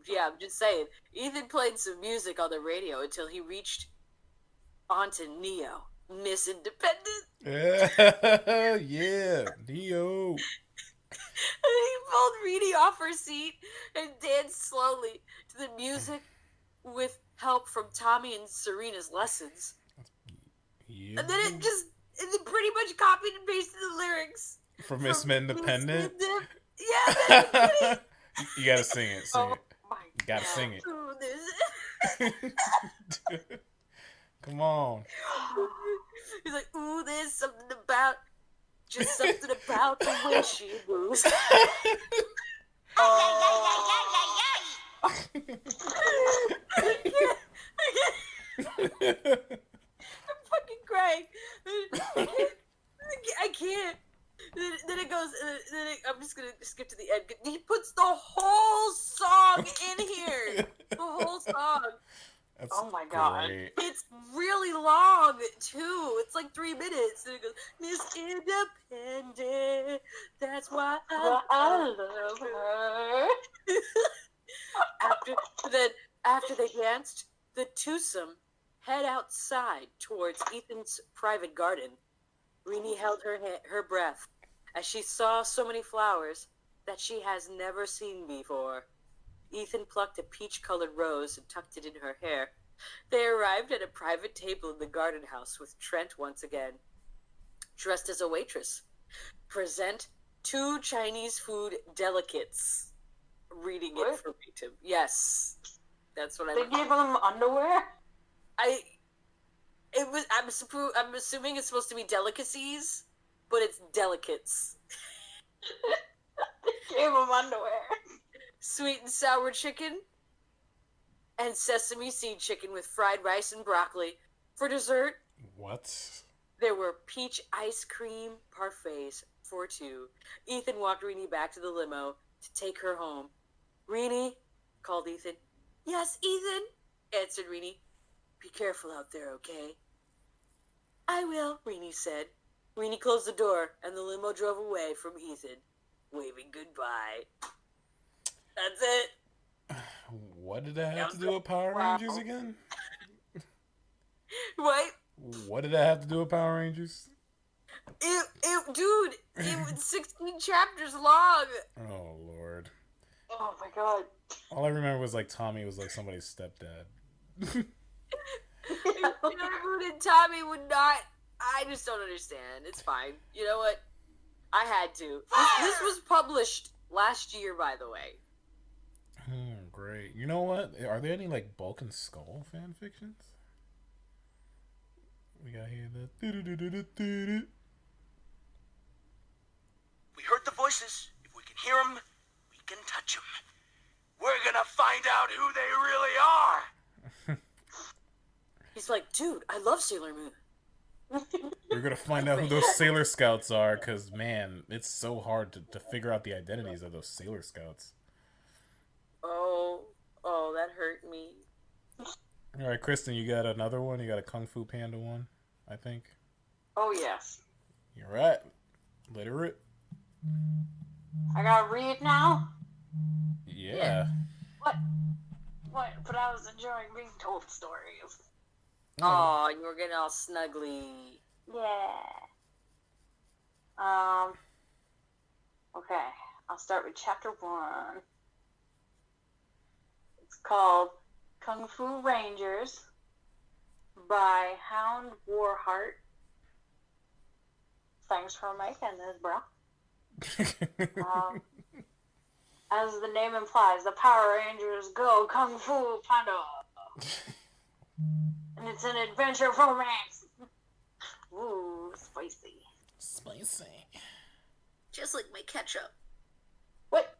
yeah, I'm just saying. Ethan played some music on the radio until he reached onto Neo, Miss Independent. Yeah, Neo. He pulled Reedy off her seat and danced slowly to the music with help from Tommy and Serena's lessons. Yeah. And then it pretty much copied and pasted the lyrics from Miss Independent. Yeah. You gotta sing it. Sing it. My You gotta sing it. Ooh, Come on. He's like, ooh, there's something about, just something about the way she moves. I'm fucking crying. I can't. Then it goes. I'm just gonna skip to the end. He puts the whole song in here. The whole song. That's Oh my God. great. It's really long too. It's like 3 minutes. And it goes, Miss Independent. That's why I love her. After they danced, the twosome head outside towards Ethan's private garden. Rini held her breath as she saw so many flowers that she has never seen before. Ethan plucked a peach-colored rose and tucked it in her hair. They arrived at a private table in the garden house with Trent once again, dressed as a waitress. Present 2 Chinese food delicates. Reading What? it verbatim. Yes, that's what They gave them underwear? I'm assuming it's supposed to be delicacies, but it's delicates. They gave them underwear. Sweet and sour chicken and sesame seed chicken with fried rice and broccoli. For dessert, What? there were peach ice cream parfaits for 2. Ethan walked Rini back to the limo to take her home. Rini, called Ethan. Yes, Ethan, answered Rini. Be careful out there, okay? I will, Rini said. Rini closed the door, and the limo drove away from Ethan, waving goodbye. That's it. What did that have to do with Power Rangers again? What? What did that have to do with Power Rangers? Dude, it was 16 chapters long. Oh, Lord. Oh my God. All I remember was like Tommy was like somebody's stepdad. Moon and Tommy would not. I just don't understand. It's fine. You know what? I had to. This was published last year, by the way. Great. You know what? Are there any like Bulk and Skull fan fictions? We got here the. We heard the voices. If we can hear them, we can touch them. We're gonna find out who they really are. He's like, dude, I love Sailor Moon. We're gonna find out who those Sailor Scouts are, cause man, it's so hard to figure out the identities of those Sailor Scouts. Oh, that hurt me. All right, Kristen, you got another one. You got a Kung Fu Panda one, I think. Oh yes. You're right. Let it rip. I gotta read now? Yeah. What? But I was enjoying being told stories. Oh, you were getting all snuggly. Yeah. Okay. I'll start with chapter 1. It's called Kung Fu Rangers by Hound Warheart. Thanks for making this, bro. As the name implies, the Power Rangers go Kung Fu Panda. And it's an adventure romance. Ooh, spicy. Spicy. Just like my ketchup. What?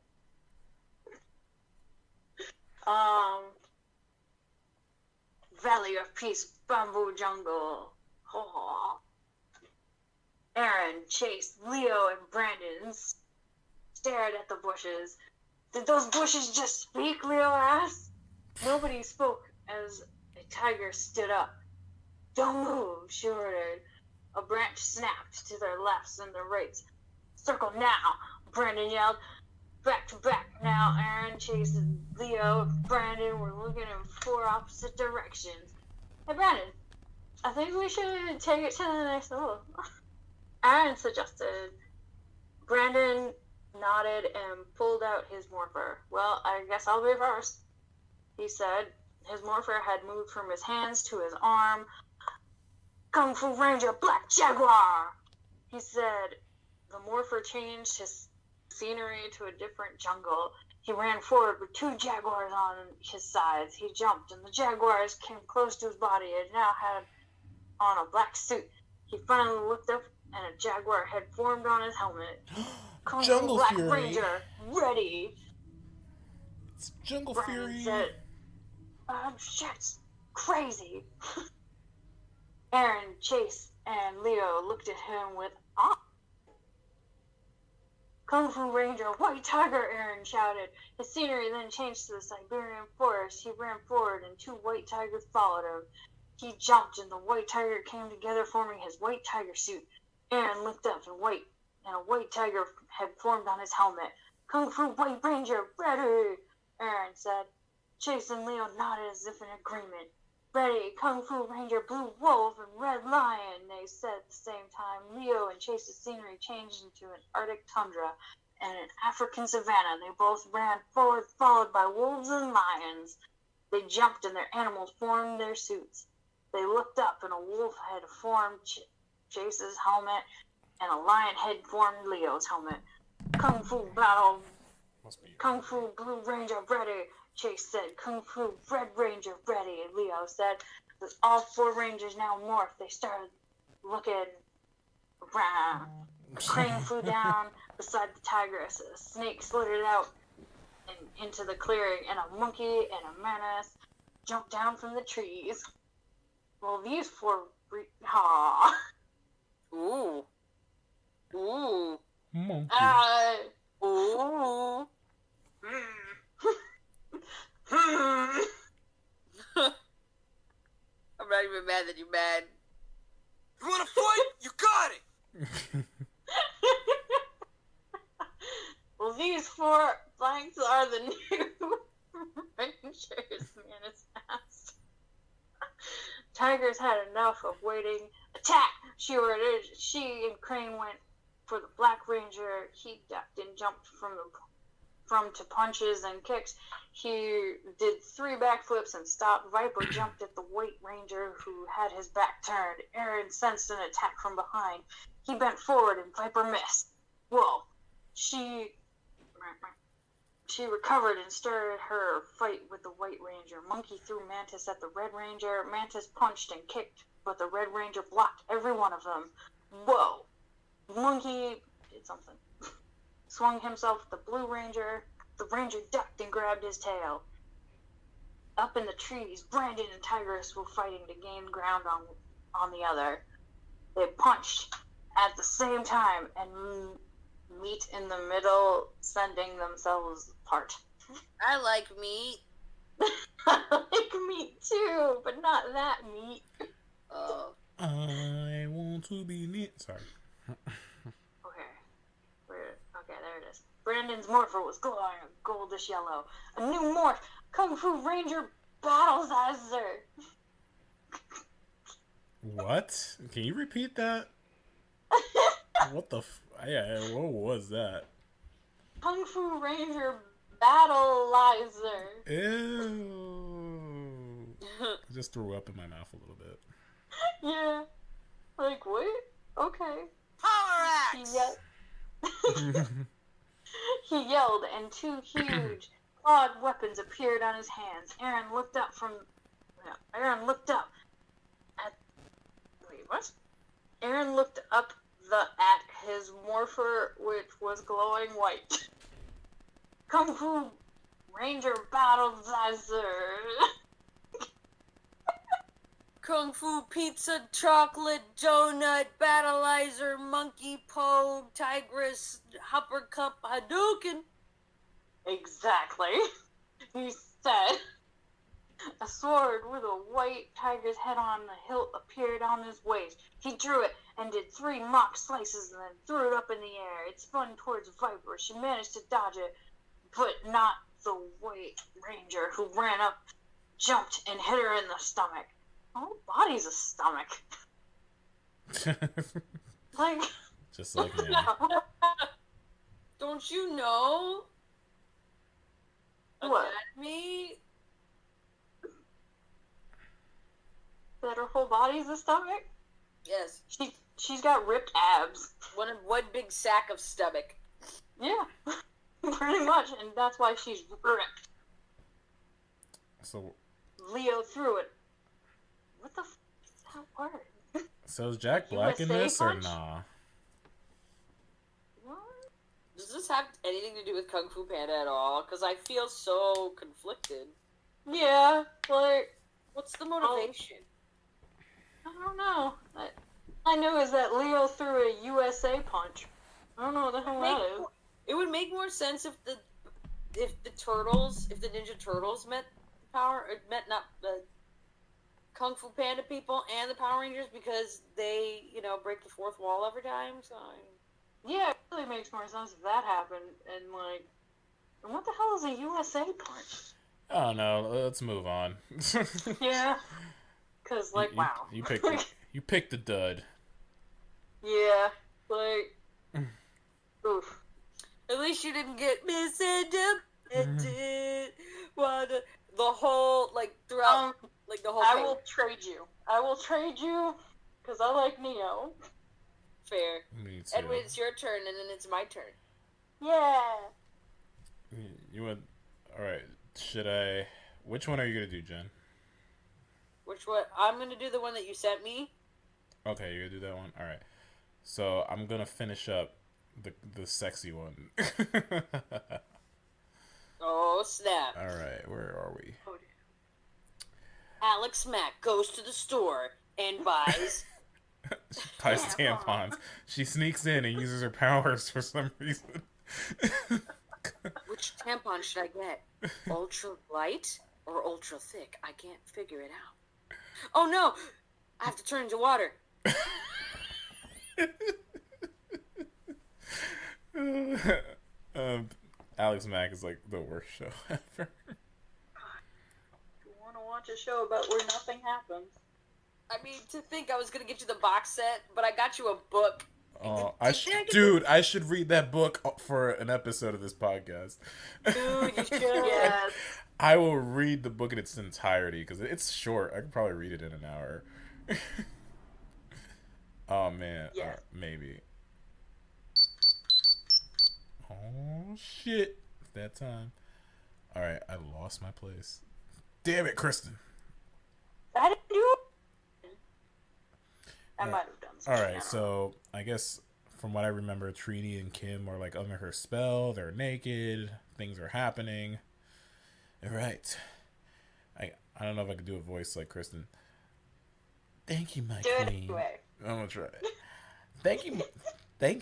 Valley of Peace, Bamboo Jungle. Oh. Aaron, Chase, Leo, and Brandon stared at the bushes. Did those bushes just speak? Leo asked. Nobody spoke as a tiger stood up. Don't move, she ordered. A branch snapped to their lefts and their rights. Circle now, Brandon yelled. Back to back now, Aaron, Chase, Leo, and Brandon were looking in 4 opposite directions. Hey, Brandon, I think we should take it to the next level. Aaron suggested. Brandon nodded and pulled out his morpher. Well, I guess I'll be first, he said. His morpher had moved from his hands to his arm. Kung Fu Ranger Black Jaguar, he said. The morpher changed his scenery to a different jungle. He ran forward with 2 jaguars on his sides. He jumped, and the jaguars came close to his body and now had on a black suit. He finally looked up, and a jaguar had formed on his helmet. Kung Fu Black Fury. Ranger, ready. It's Jungle Brandon Fury. said, shit's crazy. Aaron, Chase, and Leo looked at him with awe. Kung Fu Ranger, White Tiger, Aaron shouted. His scenery then changed to the Siberian forest. He ran forward, and 2 white tigers followed him. He jumped, and the white tiger came together, forming his white tiger suit. Aaron looked up, and a white tiger had formed on his helmet. Kung Fu White Ranger, ready, Aaron said. Chase and Leo nodded as if in agreement. Ready, Kung Fu Ranger, Blue Wolf, and Red Lion, they said at the same time. Leo and Chase's scenery changed into an Arctic tundra and an African savanna. They both ran forward, followed by wolves and lions. They jumped, and their animals formed their suits. They looked up, and a wolf had formed Chase's helmet, and a lion had formed Leo's helmet. Kung Fu Battle, Kung Fu Blue Ranger, ready, Chase said. Kung Fu Red Ranger, ready, Leo said. With all 4 rangers now morphed, they started looking around. A crane flew down beside the tigress. A snake slithered out into the clearing, and a monkey and a menace jumped down from the trees. Well, these 4... Ooh. Ooh. Monkey. Ooh. I'm not even mad that you're mad. You wanna fight? You got it! Well, these 4 blanks are the new Rangers, Menace asked. Tigers had enough of waiting. Attack! She ordered. She and Crane went for the Black Ranger. He ducked and jumped from to punches and kicks. He did 3 backflips and stopped. Viper jumped at the White Ranger, who had his back turned. Aaron sensed an attack from behind. He bent forward and Viper missed. Whoa. She recovered and started her fight with the White Ranger. Monkey threw Mantis at the Red Ranger. Mantis punched and kicked, but the Red Ranger blocked every one of them. Whoa. Monkey did something. Swung himself at the Blue Ranger. The Ranger ducked and grabbed his tail. Up in the trees, Brandon and Tigress were fighting to gain ground on the other. They punched at the same time and meet in the middle, sending themselves apart. I like meat. I like meat too, but not that meat. Oh. I want to be neat. Sorry. Okay, there it is. Brandon's morpher was glowing a goldish yellow. A new morph, Kung Fu Ranger Battlesizer. What? Can you repeat that? What the yeah, what was that? Kung Fu Ranger Battlesizer. Ew. I just threw up in my mouth a little bit. Yeah. Like, what? Okay. Power Axe! Yeah. He yelled, and two huge clawed weapons appeared on his hands. Aaron looked up at... Wait, what? Aaron looked up at his morpher, which was glowing white. Kung Fu Ranger Battleizer. Kung Fu Pizza, Chocolate, Donut, Battleizer, Monkey Pogue, Tigress, Uppercut, Hadouken. Exactly. He said. A sword with a white tiger's head on the hilt appeared on his waist. He drew it and did 3 mock slices and then threw it up in the air. It spun towards Viper. She managed to dodge it, but not the White Ranger, who ran up, jumped, and hit her in the stomach. Oh, body's a stomach. Like, Just like me. Don't you know? What? Anatomy? That her whole body's a stomach? Yes. She's got ripped abs. One big sack of stomach. Yeah. Pretty much, and that's why she's ripped. So Leo threw it. What the f is that word? So is Jack Black in USA this or punch? nah? What? Does this have anything to do with Kung Fu Panda at all? Because I feel so conflicted. Yeah, like, What's the motivation? I don't know. I know is that Leo threw a USA punch. I don't know what the hell that is. It would make more sense if the Ninja Turtles met the not the Kung Fu Panda people and the Power Rangers, because they, break the fourth wall every time. So Yeah, it really makes more sense if that happened. And like, and what the hell is a USA punch? I don't know. Let's move on. Yeah, because like, wow. You picked the dud. Yeah, like, oof. at least you didn't get misinterpreted. The whole throughout the whole. I thing. will trade you. I will trade you because I like Neo. Fair. Me too. Edwin, it's your turn, and then it's my turn. Yeah. You went. All right. Should I? Which one are you gonna do, Jen? Which one? I'm gonna do the one that you sent me. Okay, you're gonna do that one. All right. So I'm gonna finish up the sexy one. Oh snap! All right. Where are we? Alex Mack goes to the store and buys. She buys tampons. She sneaks in and uses her powers for some reason. Which tampon should I get? Ultra light or ultra thick? I can't figure it out. Oh no! I have to turn into water. Alex Mack is like the worst show ever. You want to watch a show about where nothing happens? I mean, to think I was gonna get you the box set, but I got you a book. Oh, I should read that book for an episode of this podcast. Dude, you should. Yes. I will read the book in its entirety because it's short. I could probably read it in an hour. Oh man, Yes. maybe. Oh shit! It's that time. All right, I lost my place. Damn it, Kristen. I didn't do it. I Alright. might have done All something. right, so I guess from what I remember, Trini and Kim are like under her spell. They're naked. Things are happening. All right. I don't know if I could do a voice like Kristen. Thank you, my Do it queen. anyway. I'm gonna try. Thank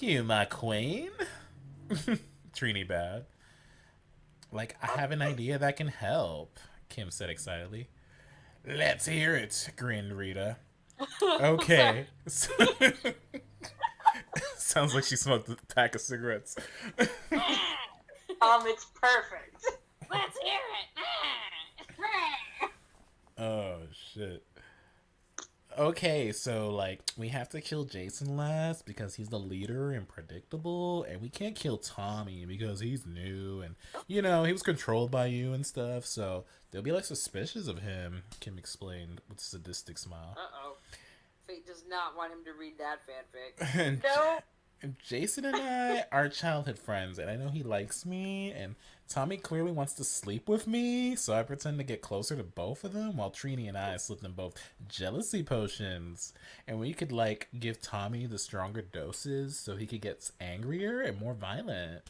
you, my queen. Trini bad. Like, I have an idea that can help, Kim said excitedly. Let's hear it, grinned Rita. Okay. Sounds like she smoked a pack of cigarettes. It's perfect. Let's hear it. Oh, shit. Okay, so, like, we have to kill Jason last because he's the leader and predictable, and we can't kill Tommy because he's new and, he was controlled by you and stuff, so they'll be, like, suspicious of him, Kim explained with a sadistic smile. Uh-oh. Fate does not want him to read that fanfic. And, No. Jason and I are childhood friends, and I know he likes me, and Tommy clearly wants to sleep with me, so I pretend to get closer to both of them, while Trini and I slip them both jealousy potions. And we could, like, give Tommy the stronger doses so he could get angrier and more violent.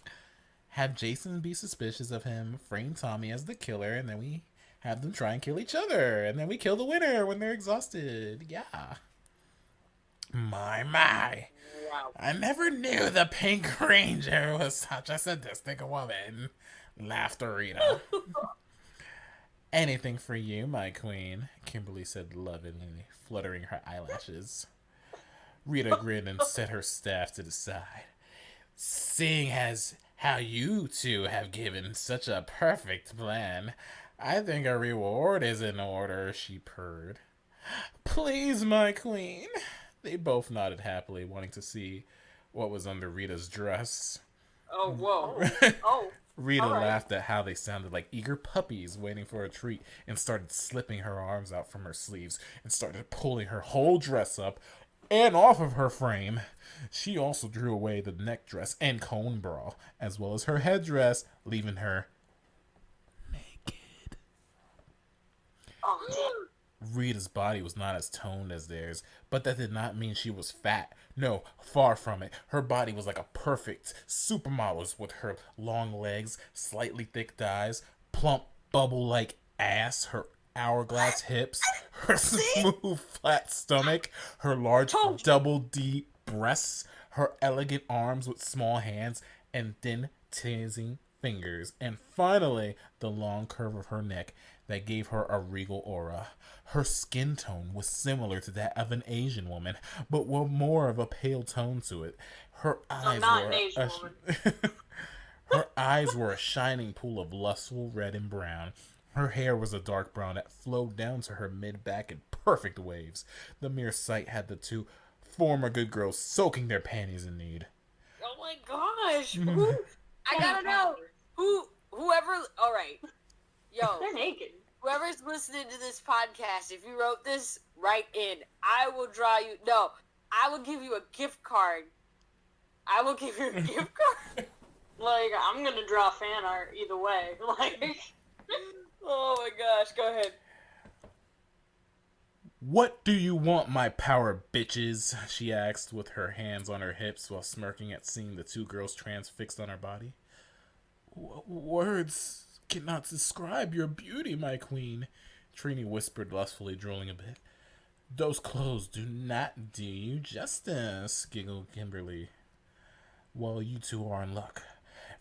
Have Jason be suspicious of him, frame Tommy as the killer, and then we have them try and kill each other, and then we kill the winner when they're exhausted. Yeah. My. Wow. I never knew the Pink Ranger was such a sadistic woman. Laughed RIta. Anything for you, my queen, Kimberly said lovingly, fluttering her eyelashes. RIta grinned and set her staff to the side. Seeing as how you two have given such a perfect plan, I think a reward is in order, she purred. Please, my queen. They both nodded happily, wanting to see what was under RIta's dress. Oh, whoa. Oh. RIta right. laughed at how they sounded like eager puppies waiting for a treat and started slipping her arms out from her sleeves and started pulling her whole dress up and off of her frame. She also drew away the neck dress and cone bra, as well as her headdress, leaving her naked. Oh, damn. RIta's body was not as toned as theirs, but that did not mean she was fat. No, far from it. Her body was like a perfect supermodel's with her long legs, slightly thick thighs, plump bubble-like ass, her hourglass hips, her smooth flat stomach, her large double D breasts, her elegant arms with small hands and thin teasing fingers, and finally the long curve of her neck that gave her a regal aura. Her skin tone was similar to that of an Asian woman, but with more of a pale tone to it. Her eyes not were an Asian woman. her eyes were a shining pool of lustful red and brown. Her hair was a dark brown that flowed down to her mid-back in perfect waves. The mere sight had the two former good girls soaking their panties in need. Oh my gosh. Who? I gotta know. Whoever. Alright. Yo. They're naked. Whoever's listening to this podcast, if you wrote this, write in. I will draw you. No. I will give you a gift card. I will give you a gift card. Like, I'm gonna draw fan art either way. Like, Oh my gosh. Go ahead. What do you want, my power bitches? She asked with her hands on her hips while smirking at seeing the two girls transfixed on her body. Words cannot describe your beauty, my queen, Trini whispered lustfully, drooling a bit. Those clothes do not do you justice, giggled Kimberly. Well, you two are in luck.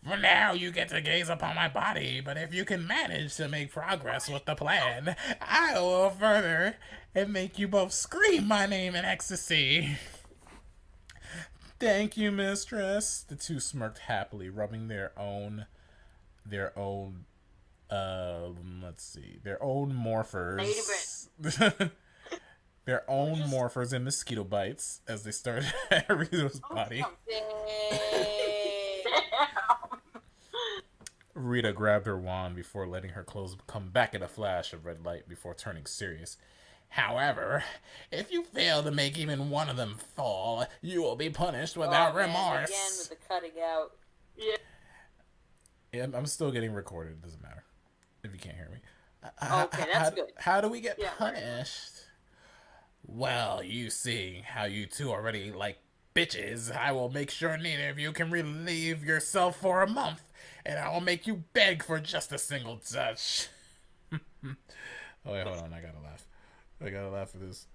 For now, you get to gaze upon my body, but if you can manage to make progress with the plan, I will further and make you both scream my name in ecstasy. Thank you, mistress. The two smirked happily, rubbing their own morphers. Their own morphers and mosquito bites as they started at RIta's body. RIta grabbed her wand before letting her clothes come back in a flash of red light before turning serious. However, if you fail to make even one of them fall, you will be punished without remorse. Again with the cutting out. Yeah, I'm still getting recorded. It doesn't matter if you can't hear me. Okay, that's good. How do we get punished? Well, you see how you two already like bitches. I will make sure neither of you can relieve yourself for a month, and I will make you beg for just a single touch. Oh wait, hold on. I gotta laugh for this.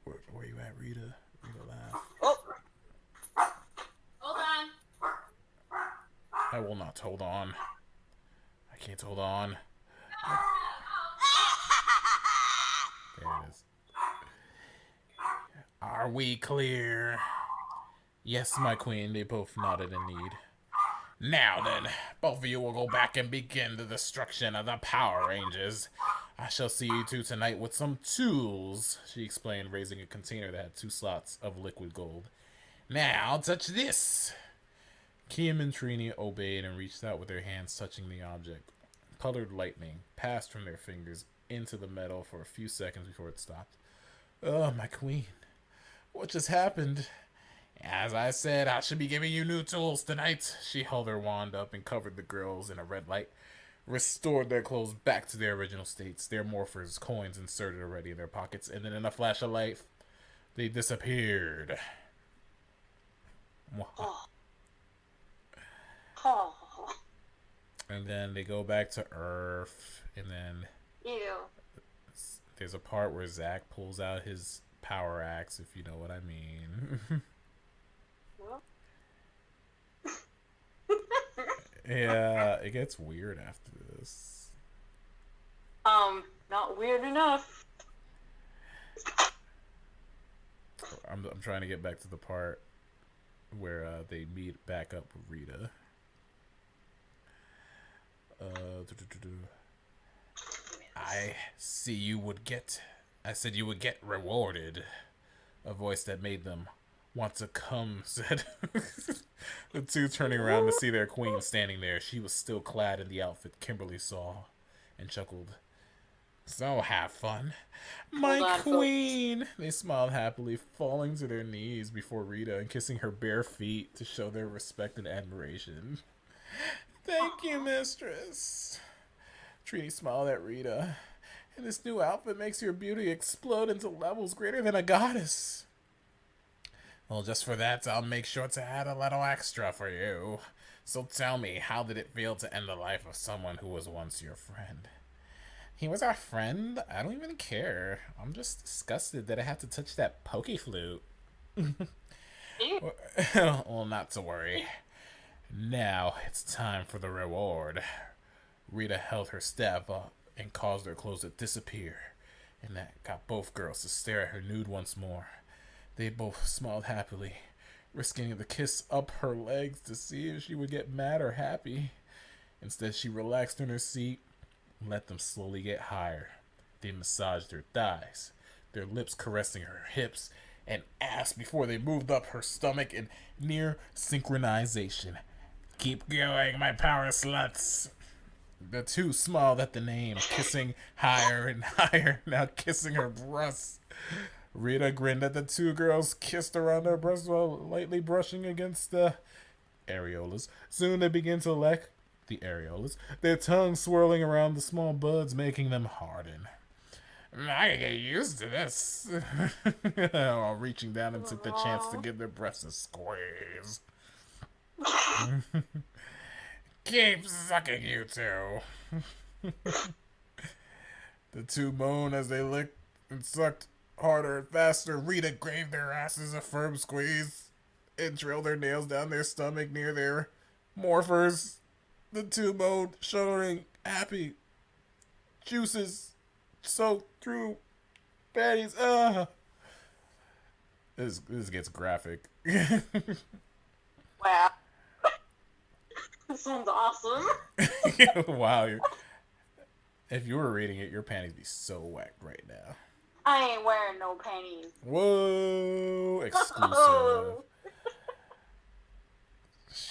Where you at, RIta? RIta, laugh. Oh. Hold on. I will not hold on. I can't hold on. There it is. Are we clear? Yes, my queen. They both nodded in need. Now then, both of you will go back and begin the destruction of the Power Rangers. I shall see you two tonight with some tools, she explained, raising a container that had 2 slots of liquid gold. Now, touch this. Kim and Trini obeyed and reached out with their hands touching the object. Colored lightning passed from their fingers into the metal for a few seconds before it stopped. Oh, my queen. What just happened? As I said, I should be giving you new tools tonight. She held her wand up and covered the girls in a red light, restored their clothes back to their original states, their morphers' coins inserted already in their pockets, and then in a flash of light, they disappeared. Oh. Oh. And then they go back to Earth, and then Ew. there's a part where Zack pulls out his power axe, if you know what I mean. Well. Yeah, it gets weird after this. Not weird enough. I'm trying to get back to the part where they meet back up with Rita. I said you would get rewarded. A voice that made them want to come said. The two turning around to see their queen standing there. She was still clad in the outfit Kimberly saw and chuckled. So have fun. My queen! Folks. They smiled happily, falling to their knees before Rita and kissing her bare feet to show their respect and admiration. Thank you, mistress. Trini smiled at Rita. And this new outfit makes your beauty explode into levels greater than a goddess. Well, just for that, I'll make sure to add a little extra for you. So tell me, how did it feel to end the life of someone who was once your friend? He was our friend? I don't even care. I'm just disgusted that I had to touch that pokey flute. Well, not to worry. Now it's time for the reward. Rita held her staff up and caused her clothes to disappear, and that got both girls to stare at her nude once more. They both smiled happily, risking to kiss up her legs to see if she would get mad or happy. Instead, she relaxed in her seat and let them slowly get higher. They massaged her thighs, their lips caressing her hips and ass before they moved up her stomach in near synchronization. Keep going, my power sluts. The two smiled at the name, kissing higher and higher, now kissing her breasts. Rita grinned at the two girls, kissed around her breasts while lightly brushing against the areolas. Soon they began to lick the areolas, their tongues swirling around the small buds, making them harden. I can get used to this. While reaching down and took the chance to give their breasts a squeeze. Keep sucking, you two. The two moaned as they licked and sucked harder and faster. Rita gave their asses a firm squeeze and trailed their nails down their stomach near their morphers. The two moaned, shuddering, happy. Juices soaked through panties. This gets graphic. Wow. This sounds awesome. Wow. If you were reading it, your panties be so whacked right now. I ain't wearing no panties. Whoa. Exclusive.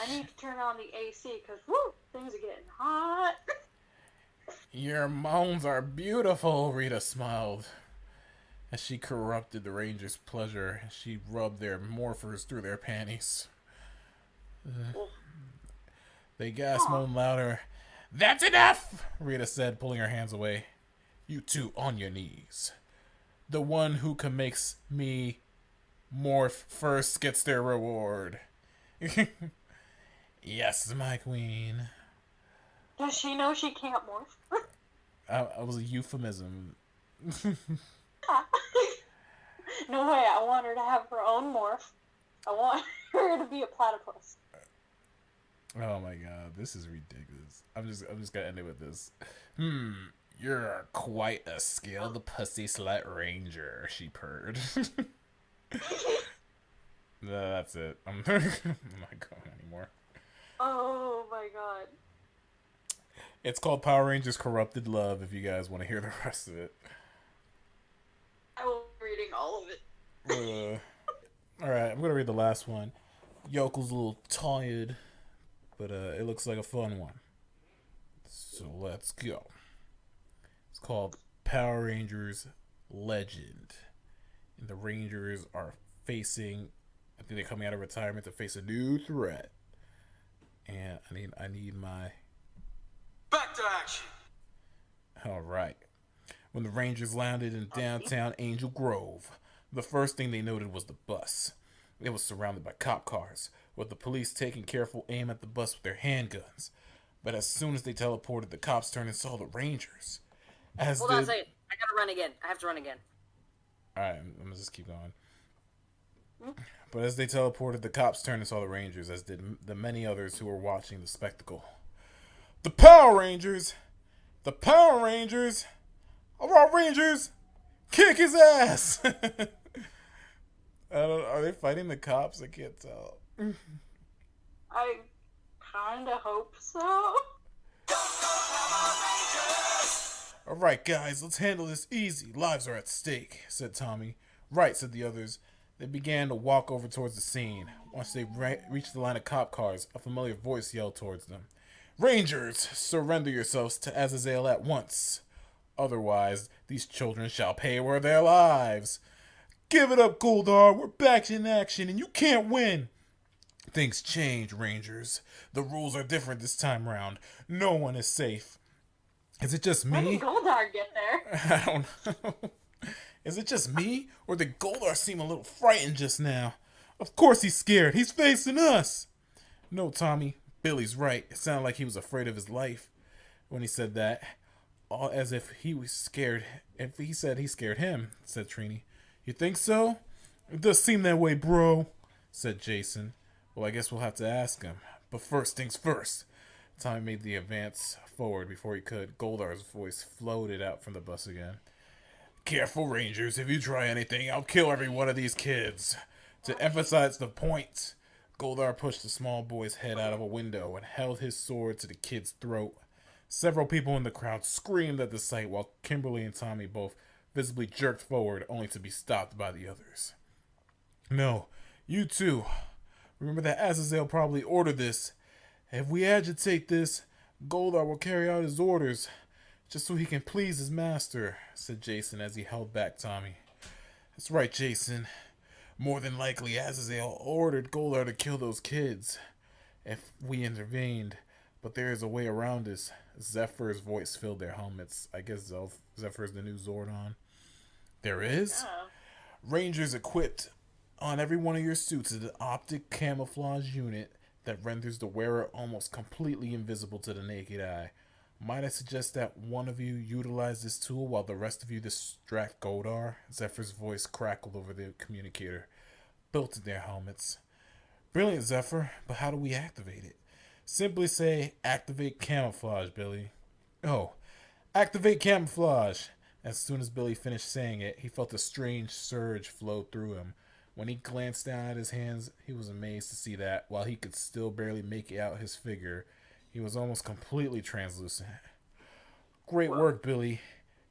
I need to turn on the AC because, woo, things are getting hot. Your moans are beautiful, Rita smiled. As she corrupted the Ranger's pleasure, she rubbed their morphers through their panties. They gasped, moaned louder. That's enough, Rita said, pulling her hands away. You two on your knees. The one who can makes me morph first gets their reward. Yes, my queen. Does she know she can't morph? I was a euphemism. No way, I want her to have her own morph. I want her to be a platypus. Oh my god, this is ridiculous. I'm just gonna end it with this. You're quite a skilled pussy slut ranger, she purred. No, that's it. I'm not going anymore. Oh my god. It's called Power Rangers Corrupted Love if you guys want to hear the rest of it. I will be reading all of it. Alright, I'm gonna read the last one. Yoko's a little tired, but it looks like a fun one. So let's go. It's called Power Rangers Legend. And the Rangers are facing a I think they're coming out of retirement to face a new threat. And I need my... Back to action. All right. When the Rangers landed in downtown Angel Grove, the first thing they noted was the bus. It was surrounded by cop cars, with the police taking careful aim at the bus with their handguns. But as soon as they teleported, the cops turned and saw the Rangers. Hold on a second. I gotta run again. I have to run again. Alright, I'm gonna just keep going. But as they teleported, the cops turned and saw the Rangers, as did the many others who were watching the spectacle. The Power Rangers! The Power Rangers! All right, Rangers! Kick his ass! Are they fighting the cops? I can't tell. I kinda hope so. Alright, guys, let's handle this easy. Lives are at stake, said Tommy. Right, said the others. They began to walk over towards the scene. Once they reached the line of cop cars, a familiar voice yelled towards them. Rangers, surrender yourselves to Azazel at once. Otherwise, these children shall pay with their lives. Give it up, Goldar. We're back in action, and you can't win. Things change, Rangers. The rules are different this time round. No one is safe. Is it just When me? did Goldar get there? I don't know. Is it just me? Or did Goldar seem a little frightened just now? Of course he's scared. He's facing us. No, Tommy. Billy's right. It sounded like he was afraid of his life when he said that. All as if he was scared. If he said he scared him, said Trini. You think so? It does seem that way, bro, said Jason. Well, I guess we'll have to ask him. But first things first. Tommy made the advance forward before he could. Goldar's voice floated out from the bus again. Careful, Rangers. If you try anything, I'll kill every one of these kids. To emphasize the point, Goldar pushed the small boy's head out of a window and held his sword to the kid's throat. Several people in the crowd screamed at the sight while Kimberly and Tommy both visibly jerked forward, only to be stopped by the others. No, you too. Remember that Azazel probably ordered this. If we agitate this, Goldar will carry out his orders, just so he can please his master, said Jason as he held back Tommy. That's right, Jason. More than likely, Azazel ordered Goldar to kill those kids if we intervened, but there is a way around this. Zephyr's voice filled their helmets. I guess Zephyr's the new Zordon. There is? Oh. Rangers equipped on every one of your suits is an optic camouflage unit that renders the wearer almost completely invisible to the naked eye. Might I suggest that one of you utilize this tool while the rest of you distract Goldar? Zephyr's voice crackled over the communicator, built in their helmets. Brilliant, Zephyr, but how do we activate it? Simply say, activate camouflage, Billy. Oh, activate camouflage. As soon as Billy finished saying it, he felt a strange surge flow through him. When he glanced down at his hands, he was amazed to see that, while he could still barely make out his figure, he was almost completely translucent. Great work, Billy.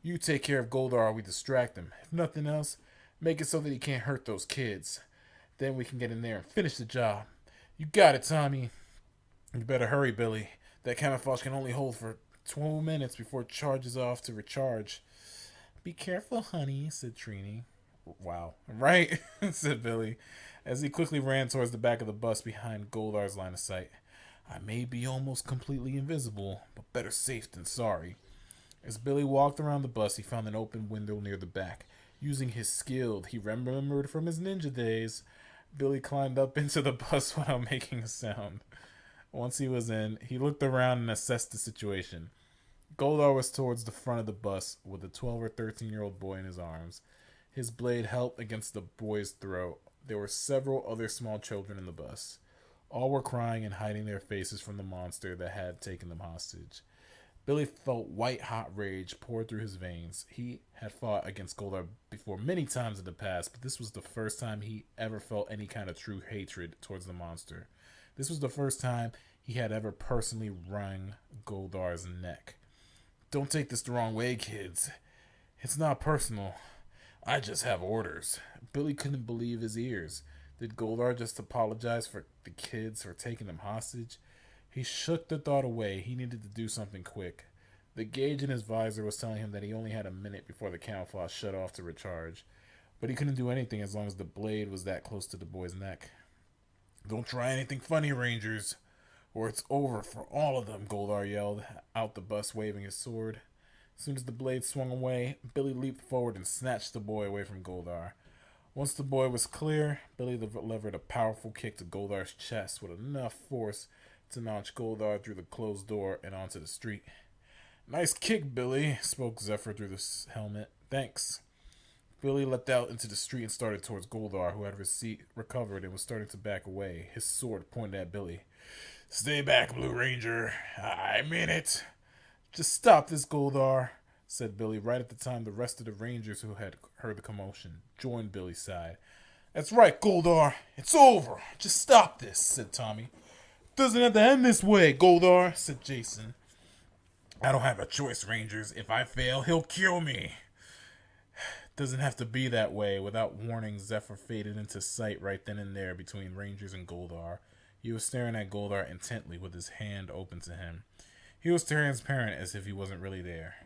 You take care of Goldar while we distract him. If nothing else, make it so that he can't hurt those kids. Then we can get in there and finish the job. You got it, Tommy. You better hurry, Billy. That camouflage can only hold for 12 minutes before it charges off to recharge. Be careful, honey, said Trini. Wow. Right, said Billy, as he quickly ran towards the back of the bus behind Goldar's line of sight. I may be almost completely invisible, but better safe than sorry. As Billy walked around the bus, he found an open window near the back. Using his skill he remembered from his ninja days, Billy climbed up into the bus without making a sound. Once he was in, he looked around and assessed the situation. Goldar was towards the front of the bus with a 12 or 13-year-old boy in his arms. His blade helped against the boy's throat. There were several other small children in the bus. All were crying and hiding their faces from the monster that had taken them hostage. Billy felt white-hot rage pour through his veins. He had fought against Goldar before many times in the past, but this was the first time he ever felt any kind of true hatred towards the monster. This was the first time he had ever personally wrung Goldar's neck. Don't take this the wrong way, kids. It's not personal. I just have orders. Billy couldn't believe his ears. Did Goldar just apologize for the kids for taking them hostage? He shook the thought away. He needed to do something quick. The gauge in his visor was telling him that he only had a minute before the camouflage shut off to recharge. But he couldn't do anything as long as the blade was that close to the boy's neck. Don't try anything funny, Rangers, or it's over for all of them, Goldar yelled, out the bus waving his sword. As soon as the blade swung away, Billy leaped forward and snatched the boy away from Goldar. Once the boy was clear, Billy delivered a powerful kick to Goldar's chest with enough force to launch Goldar through the closed door and onto the street. Nice kick, Billy, spoke Zephyr through the helmet. Thanks. Billy leapt out into the street and started towards Goldar, who had recovered and was starting to back away, his sword pointed at Billy. Stay back, Blue Ranger. I'm in it. Just stop this, Goldar, said Billy, right at the time the rest of the Rangers who had heard the commotion joined Billy's side. That's right, Goldar. It's over. Just stop this, said Tommy. Doesn't have to end this way, Goldar, said Jason. I don't have a choice, Rangers. If I fail, he'll kill me. Doesn't have to be that way. Without warning, Zephyr faded into sight right then and there between Rangers and Goldar. He was staring at Goldar intently with his hand open to him. He was transparent as if he wasn't really there.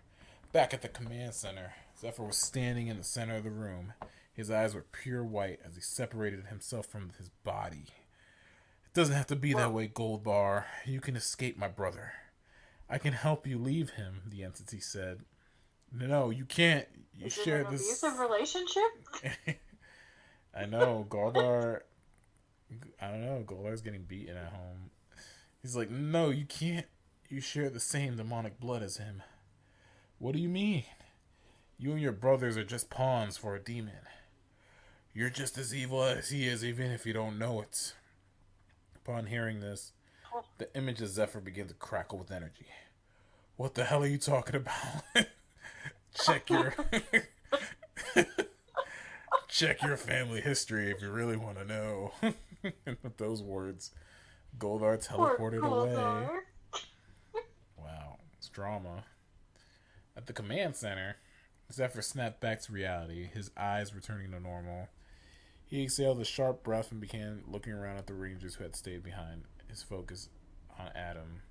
Back at the command center, Zephyr was standing in the center of the room. His eyes were pure white as he separated himself from his body. It doesn't have to be that way, Goldar. You can escape my brother. I can help you leave him, the entity said. No, you can't. You share this. Is it an abusive relationship? I know, Goldar. I don't know. Goldar's getting beaten at home. He's like, no, you can't. You share the same demonic blood as him. What do you mean? You and your brothers are just pawns for a demon. You're just as evil as he is, even if you don't know it. Upon hearing this, the image of Zephyr began to crackle with energy. What the hell are you talking about? Check your check your family history if you really want to know. With those words, Goldar teleported away. Wow, it's drama. At the command center, Zephyr snapped back to reality, his eyes returning to normal. He exhaled a sharp breath and began looking around at the Rangers who had stayed behind, his focus on Adam.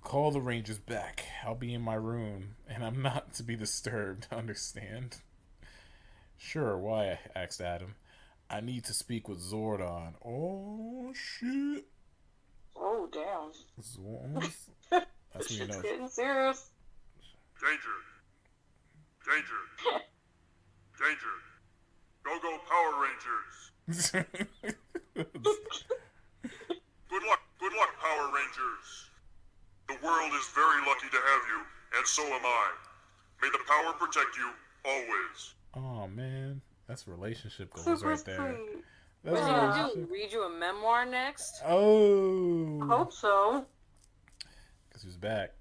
Call the Rangers back. I'll be in my room, and I'm not to be disturbed, understand? Sure, why? Asked Adam. I need to speak with Zordon. Oh, shit. Oh, damn. Zordon? That's me, It's getting serious. Danger. Danger. Danger. Go Power Rangers. Good luck, Power Rangers. The world is very lucky to have you, and so am I. May the power protect you, always. Oh, man. That's relationship goals Super right there. sweet. That's What are you gonna do? Read you a memoir next? Oh. Hope so. Because he was back.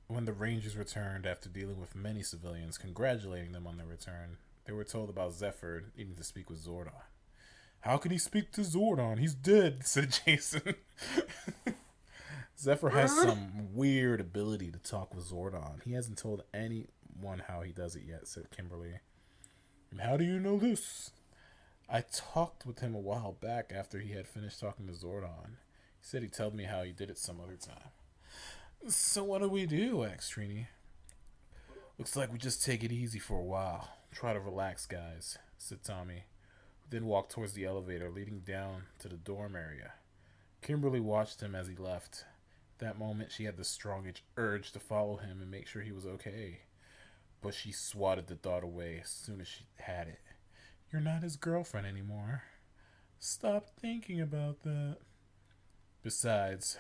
When the Rangers returned after dealing with many civilians, congratulating them on their return, they were told about Zephyr needing to speak with Zordon. How can he speak to Zordon? He's dead, said Jason. Zephyr has some weird ability to talk with Zordon. He hasn't told anyone how he does it yet, said Kimberly. And how do you know this? I talked with him a while back after he had finished talking to Zordon. He said he'd tell me how he did it some other time. So what do we do? Asked Trini. Looks like we just take it easy for a while. Try to relax, guys, said Tommy. Then walked towards the elevator leading down to the dorm area. Kimberly watched him as he left. At that moment, she had the strongest urge to follow him and make sure he was okay. But she swatted the thought away as soon as she had it. You're not his girlfriend anymore. Stop thinking about that. Besides,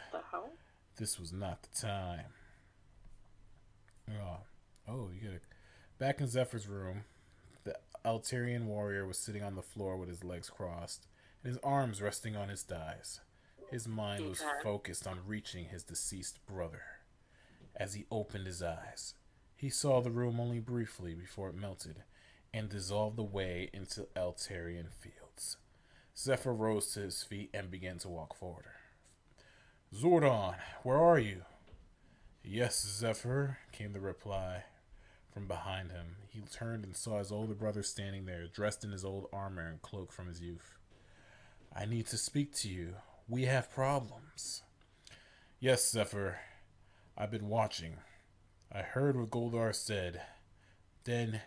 this was not the time. Oh, you gotta... Back in Zephyr's room, the Altarian warrior was sitting on the floor with his legs crossed, and his arms resting on his thighs. His mind was focused on reaching his deceased brother. As he opened his eyes, he saw the room only briefly before it melted and dissolved away into Altarian fields. Zephyr rose to his feet and began to walk forward. Zordon, where are you? Yes, Zephyr, came the reply from behind him. He turned and saw his older brother standing there, dressed in his old armor and cloak from his youth. I need to speak to you. We have problems. Yes, Zephyr. I've been watching. I heard what Goldar said. Then,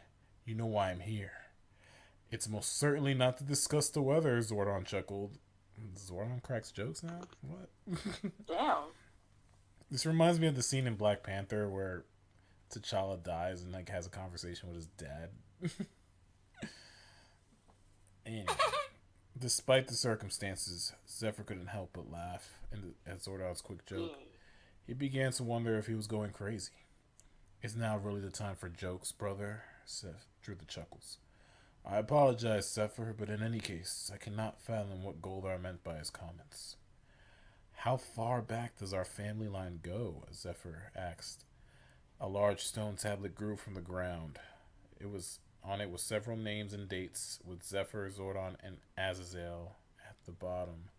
you know why I'm here. It's most certainly not to discuss the weather, Zordon chuckled. Zordon cracks jokes now? What? Damn. This reminds me of the scene in Black Panther where T'Challa dies and like has a conversation with his dad. Anyway, despite the circumstances, Zephyr couldn't help but laugh at Zordon's quick joke. He began to wonder if he was going crazy. Is now really the time for jokes, brother? Seth drew the chuckles. I apologize, Zephyr, but in any case, I cannot fathom what Goldar meant by his comments. How far back does our family line go? Zephyr asked. A large stone tablet grew from the ground. On it was several names and dates, with Zephyr, Zordon, and Azazel at the bottom.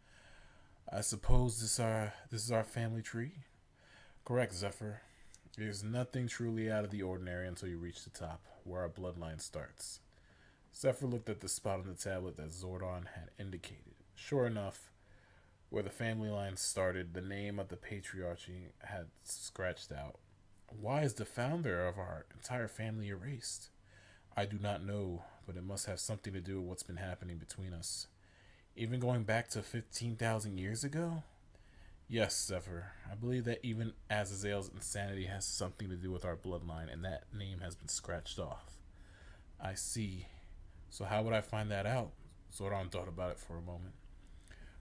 I suppose this is our family tree? Correct, Zephyr. There's nothing truly out of the ordinary until you reach the top, where our bloodline starts. Zephyr looked at the spot on the tablet that Zordon had indicated. Sure enough, where the family line started, the name of the patriarchy had scratched out. Why is the founder of our entire family erased? I do not know, but it must have something to do with what's been happening between us. Even going back to 15,000 years ago? Yes, Zephyr. I believe that even Azazel's insanity has something to do with our bloodline, and that name has been scratched off. I see. So how would I find that out? Zordon thought about it for a moment.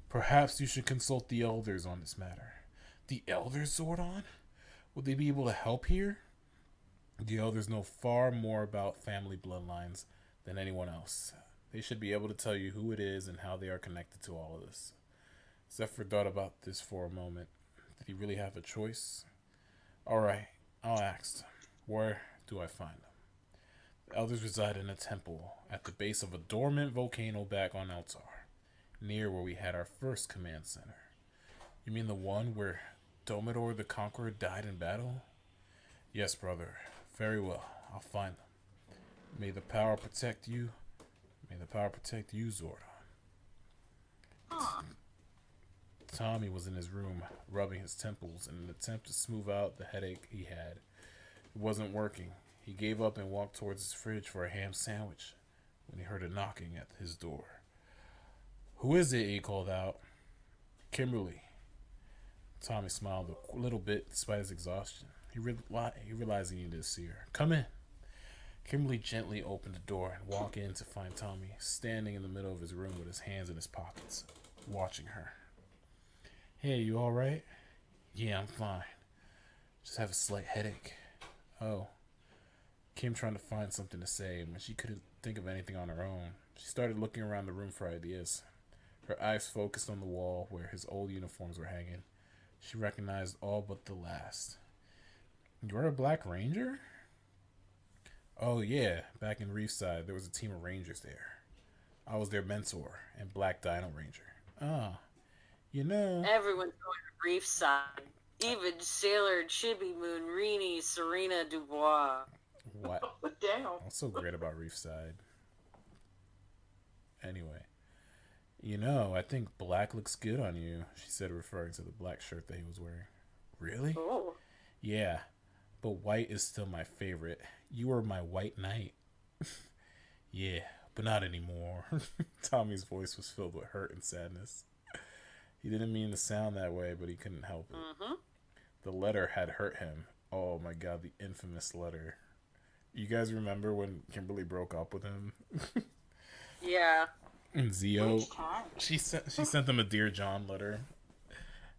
Perhaps you should consult the elders on this matter. The elders, Zordon? Would they be able to help here? The elders know far more about family bloodlines than anyone else. They should be able to tell you who it is and how they are connected to all of this. Zephyr thought about this for a moment. Did he really have a choice? Alright, I'll ask. Where do I find them? The elders reside in a temple at the base of a dormant volcano back on Eltar, near where we had our first command center. You mean the one where Domidor the Conqueror died in battle? Yes, brother. Very well. I'll find them. May the power protect you. May the power protect you, Zordon. Tommy was in his room, rubbing his temples in an attempt to smooth out the headache he had. It wasn't working. He gave up and walked towards his fridge for a ham sandwich when he heard a knocking at his door. Who is it? He called out. Kimberly. Tommy smiled a little bit despite his exhaustion. He realized he needed to see her. Come in. Kimberly gently opened the door and walked in to find Tommy standing in the middle of his room with his hands in his pockets, watching her. Hey, you alright? Yeah, I'm fine. Just have a slight headache. Oh. Kim trying to find something to say, and when she couldn't think of anything on her own, she started looking around the room for ideas. Her eyes focused on the wall where his old uniforms were hanging. She recognized all but the last. You're a Black Ranger? Oh yeah, back in Reefside, there was a team of Rangers there. I was their mentor and Black Dino Ranger. Ah, you know... Everyone's going to Reefside. Even Sailor, Chibi Moon, Rini, Serena Dubois. What? Damn. What's so great about Reefside? Anyway. You know, I think black looks good on you, she said, referring to the black shirt that he was wearing. Really? Oh. Yeah, but white is still my favorite. You are my white knight. Yeah, but not anymore. Tommy's voice was filled with hurt and sadness. He didn't mean to sound that way, but he couldn't help it. Mm-hmm. The letter had hurt him. Oh my god, the infamous letter. You guys remember when Kimberly broke up with him? Yeah. And Zio, Which time? she sent them a Dear John letter.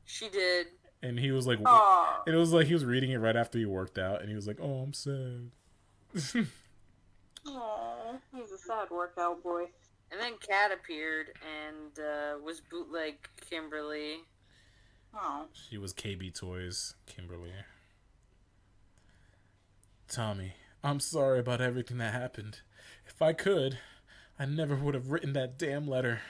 She did. And he was like, Aw. and it was like he was reading it right after he worked out, and he was like, "Oh, I'm sad." Aw, he's a sad workout boy. And then Kat appeared and was bootleg Kimberly. Oh. She was KB Toys, Kimberly. Tommy, I'm sorry about everything that happened. If I could, I never would have written that damn letter.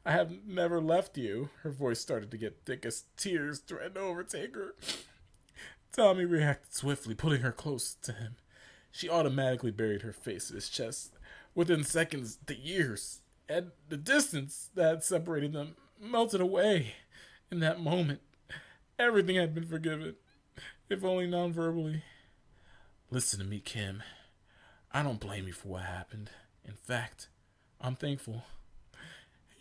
I have never left you. Her voice started to get thick as tears threatened to overtake her. Tommy reacted swiftly, putting her close to him. She automatically buried her face in his chest. Within seconds, the years and the distance that had separated them melted away. In that moment, everything had been forgiven, if only non-verbally. Listen to me, Kim. I don't blame you for what happened. In fact, I'm thankful.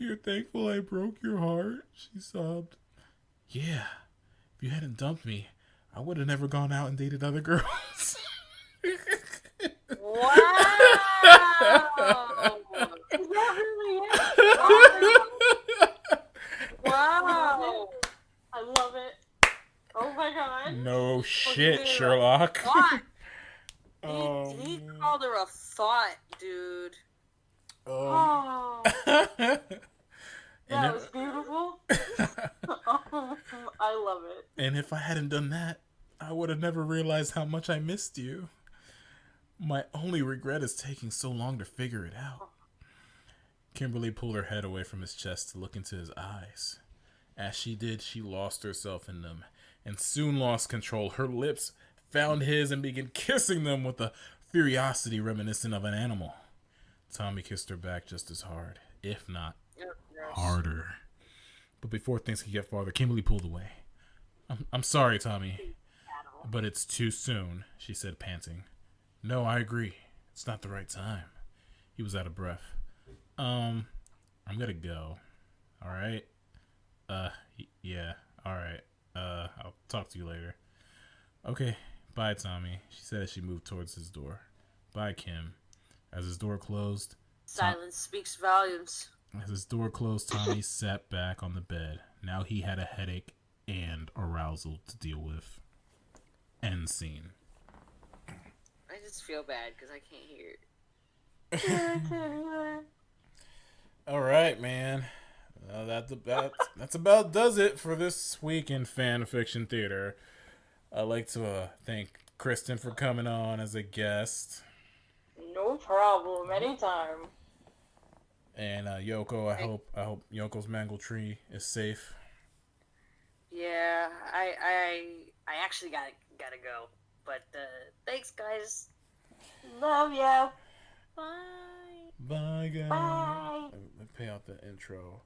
You're thankful I broke your heart? She sobbed. Yeah. If you hadn't dumped me, I would have never gone out and dated other girls. Wow! Is that really it? Wow! I love it. Oh my god. No shit, Sherlock. Thought. Oh, He man. called her a thought, dude. Oh, And that was beautiful. I love it. And if I hadn't done that, I would have never realized how much I missed you. My only regret is taking so long to figure it out. Kimberly pulled her head away from his chest to look into his eyes. As she did, she lost herself in them and soon lost control. Her lips found his and began kissing them with a furiosity reminiscent of an animal. Tommy kissed her back just as hard, if not harder. But before things could get farther, Kimberly pulled away. I'm sorry, Tommy, but it's too soon, she said, panting. No, I agree. It's not the right time. He was out of breath. I'm gonna go. All right? Yeah. All right. I'll talk to you later. Okay. Bye, Tommy, she said as she moved towards his door. Bye, Kim. As his door closed... Silence speaks volumes. As his door closed, Tommy sat back on the bed. Now he had a headache and arousal to deal with. End scene. I just feel bad because I can't hear it. All right, man. That's about does it for this week in fan fiction theater. I'd like to thank Kristen for coming on as a guest. No problem. Anytime. And Yoko, I hope Yoko's mango tree is safe. Yeah, I actually gotta go. But thanks, guys. Love ya. Bye. Bye, guys. Bye. Let me pay out the intro.